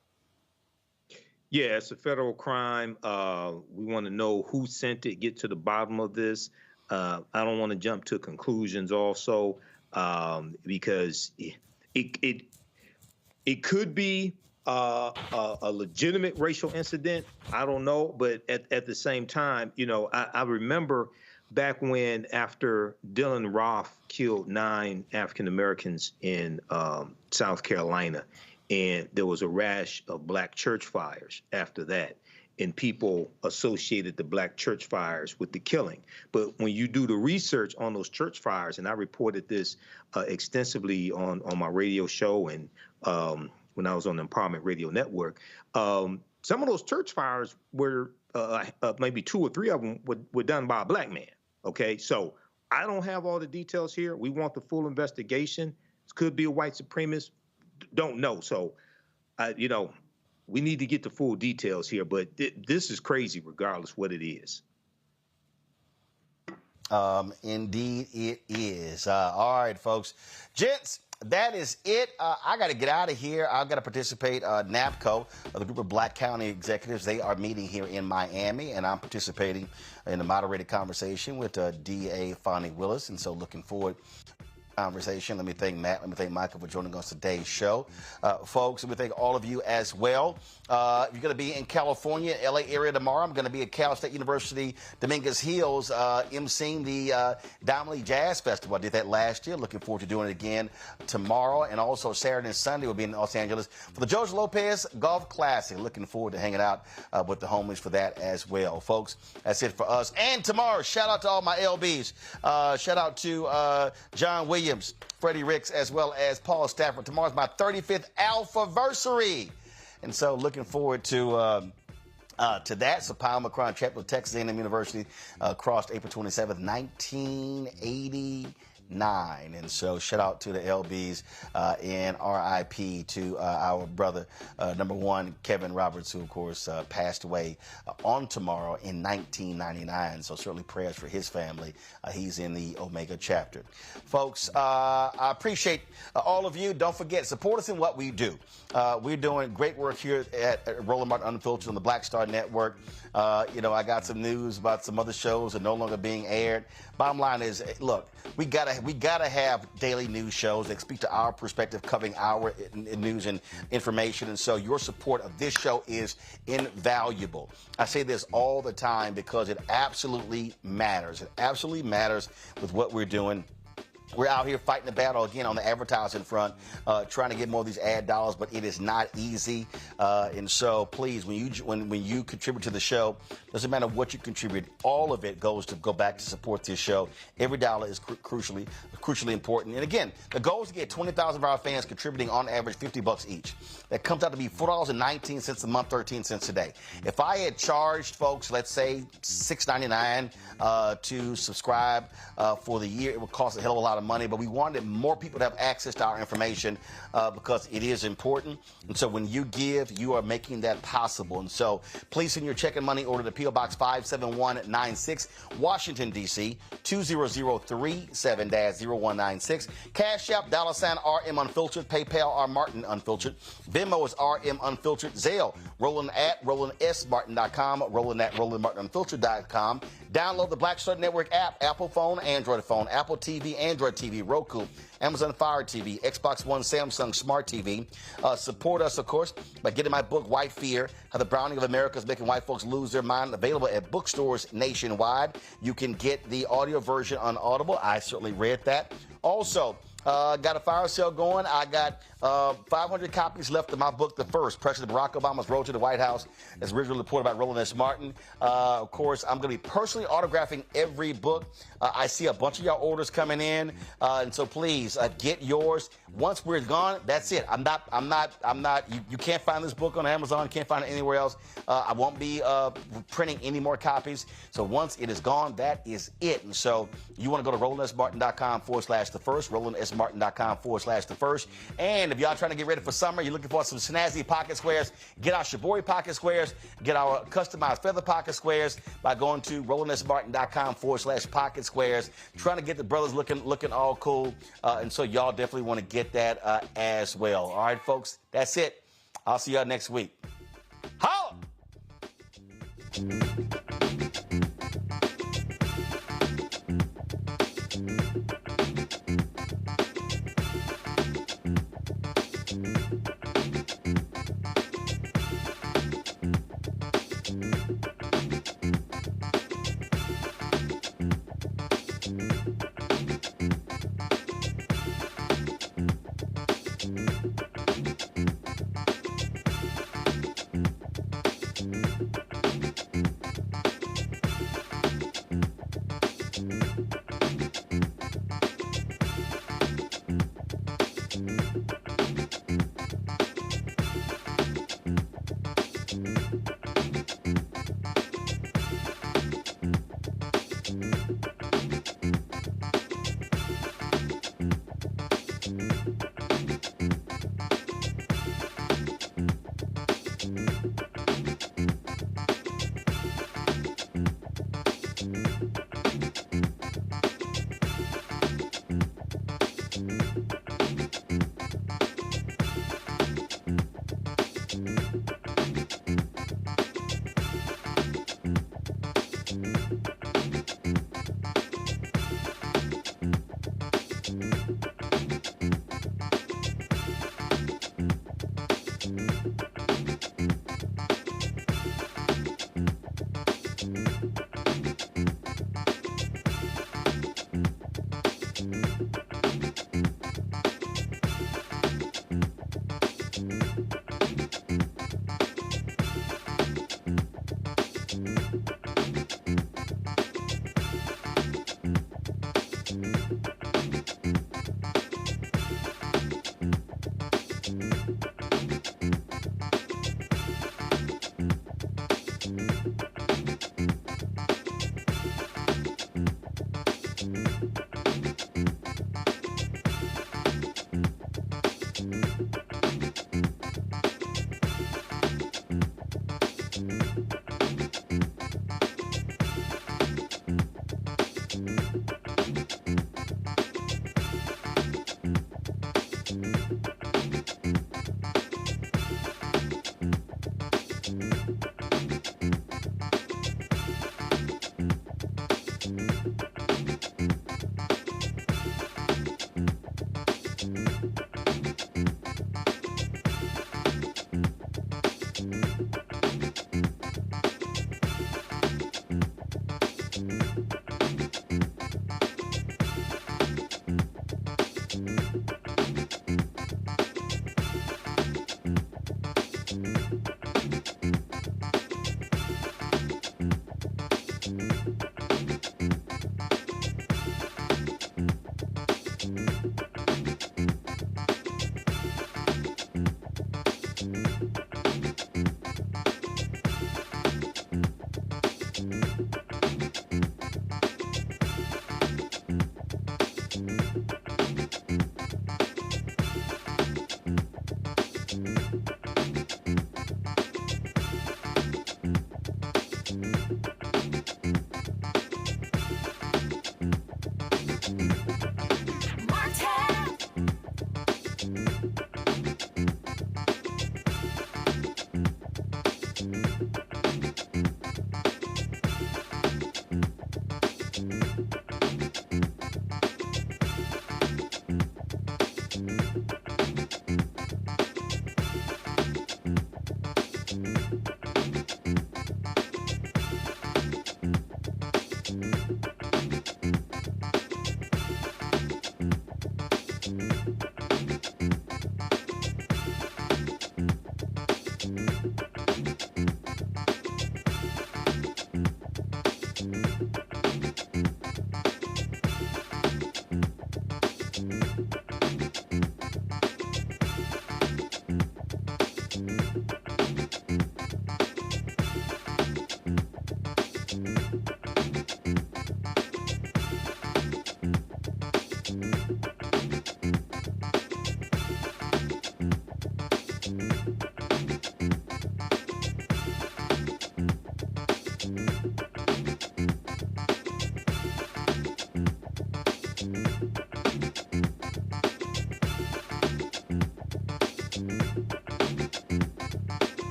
Yeah, it's a federal crime. We want to know who sent it, get to the bottom of this. I don't want to jump to conclusions also, because it could be a legitimate racial incident. I don't know. But at the same time, I remember back when, after Dylan Roth killed 9 African Americans in South Carolina, and there was a rash of Black church fires after that, and people associated the Black church fires with the killing. But when you do the research on those church fires, and I reported this extensively on my radio show and when I was on the Empowerment Radio Network, some of those church fires were maybe 2 or 3 of them were done by a Black man. Okay, so I don't have all the details here. We want the full investigation. It could be a white supremacist. Don't know. So, we need to get the full details here. But this is crazy, regardless what it is. Indeed, it is. All right, folks. Gents, that is it. I got to get out of here. I've got to participate. NAPCO, the group of Black County executives, they are meeting here in Miami, and I'm participating in a moderated conversation with DA Fonnie Willis, and so looking forward conversation. Let me thank Matt. Let me thank Michael for joining us today's show. Folks, let me thank all of you as well. If you're going to be in California, LA area tomorrow, I'm going to be at Cal State University, Dominguez Hills, emceeing the Diamond League Jazz Festival. I did that last year. Looking forward to doing it again tomorrow. And also Saturday and Sunday we'll be in Los Angeles for the George Lopez Golf Classic. Looking forward to hanging out with the homies for that as well. Folks, that's it for us. And tomorrow, shout out to all my LBs. Shout out to John Williams, Freddie Ricks, as well as Paul Stafford. Tomorrow's my 35th Alphaversary. And so looking forward to that. So Powell McCron, Chapel, Texas A&M University, crossed April 27th, 1989. And so shout out to the LBs and RIP to our brother, number one, Kevin Roberts, who, of course, passed away on tomorrow in 1999. So certainly prayers for his family. He's in the Omega chapter. Folks, I appreciate all of you. Don't forget, support us in what we do. We're doing great work here at Roland Martin Unfiltered on the Black Star Network. I got some news about some other shows that are no longer being aired. Bottom line is, look, we gotta have daily news shows that speak to our perspective, covering our news and information. And so your support of this show is invaluable. I say this all the time because it absolutely matters. It absolutely matters with what we're doing. We're out here fighting the battle again on the advertising front, trying to get more of these ad dollars, but it is not easy. And so, please, when you contribute to the show, doesn't matter what you contribute, all of it go back to support this show. Every dollar is crucially important. And again, the goal is to get 20,000 of our fans contributing on average $50 each. That comes out to be $4.19 a month, 13 cents today. If I had charged folks, let's say $6.99 to subscribe for the year, it would cost a hell of a lot of money, but we wanted more people to have access to our information because it is important. And so when you give, you are making that possible. And so please send your check and money order to P.O. Box 57196, Washington, D.C., 20037-0196. Cash App, $RM Unfiltered. PayPal, R Martin Unfiltered. Venmo is RM Unfiltered. Zelle, Roland at RolandSMartin.com, Roland at RolandMartinUnfiltered.com. Download the Black Star Network app, Apple phone, Android phone, Apple TV, Android TV, Roku, Amazon Fire TV, Xbox One, Samsung Smart TV. Support us, of course, by getting my book, White Fear, How the Browning of America is Making White Folks Lose Their Mind, available at bookstores nationwide. You can get the audio version on Audible. I certainly read that. Also, got a fire sale going. I got 500 copies left of my book, The First, President Barack Obama's Road to the White House, as originally reported by Roland S. Martin. Of course, I'm going to be personally autographing every book. I see a bunch of y'all orders coming in, and so please get yours. Once we're gone, that's it. I'm not. You can't find this book on Amazon. Can't find it anywhere else. I won't be printing any more copies. So once it is gone, that is it. And so you want to go to RolandSMartin.com/the first, RolandSMartin.com/the first. And if y'all trying to get ready for summer, you're looking for some snazzy pocket squares, get our Shibori pocket squares, get our customized feather pocket squares by going to RolandSMartin.com/pocket squares. Trying to get the brothers looking all cool. And so y'all definitely want to get that as well. All right, folks, that's it. I'll see y'all next week.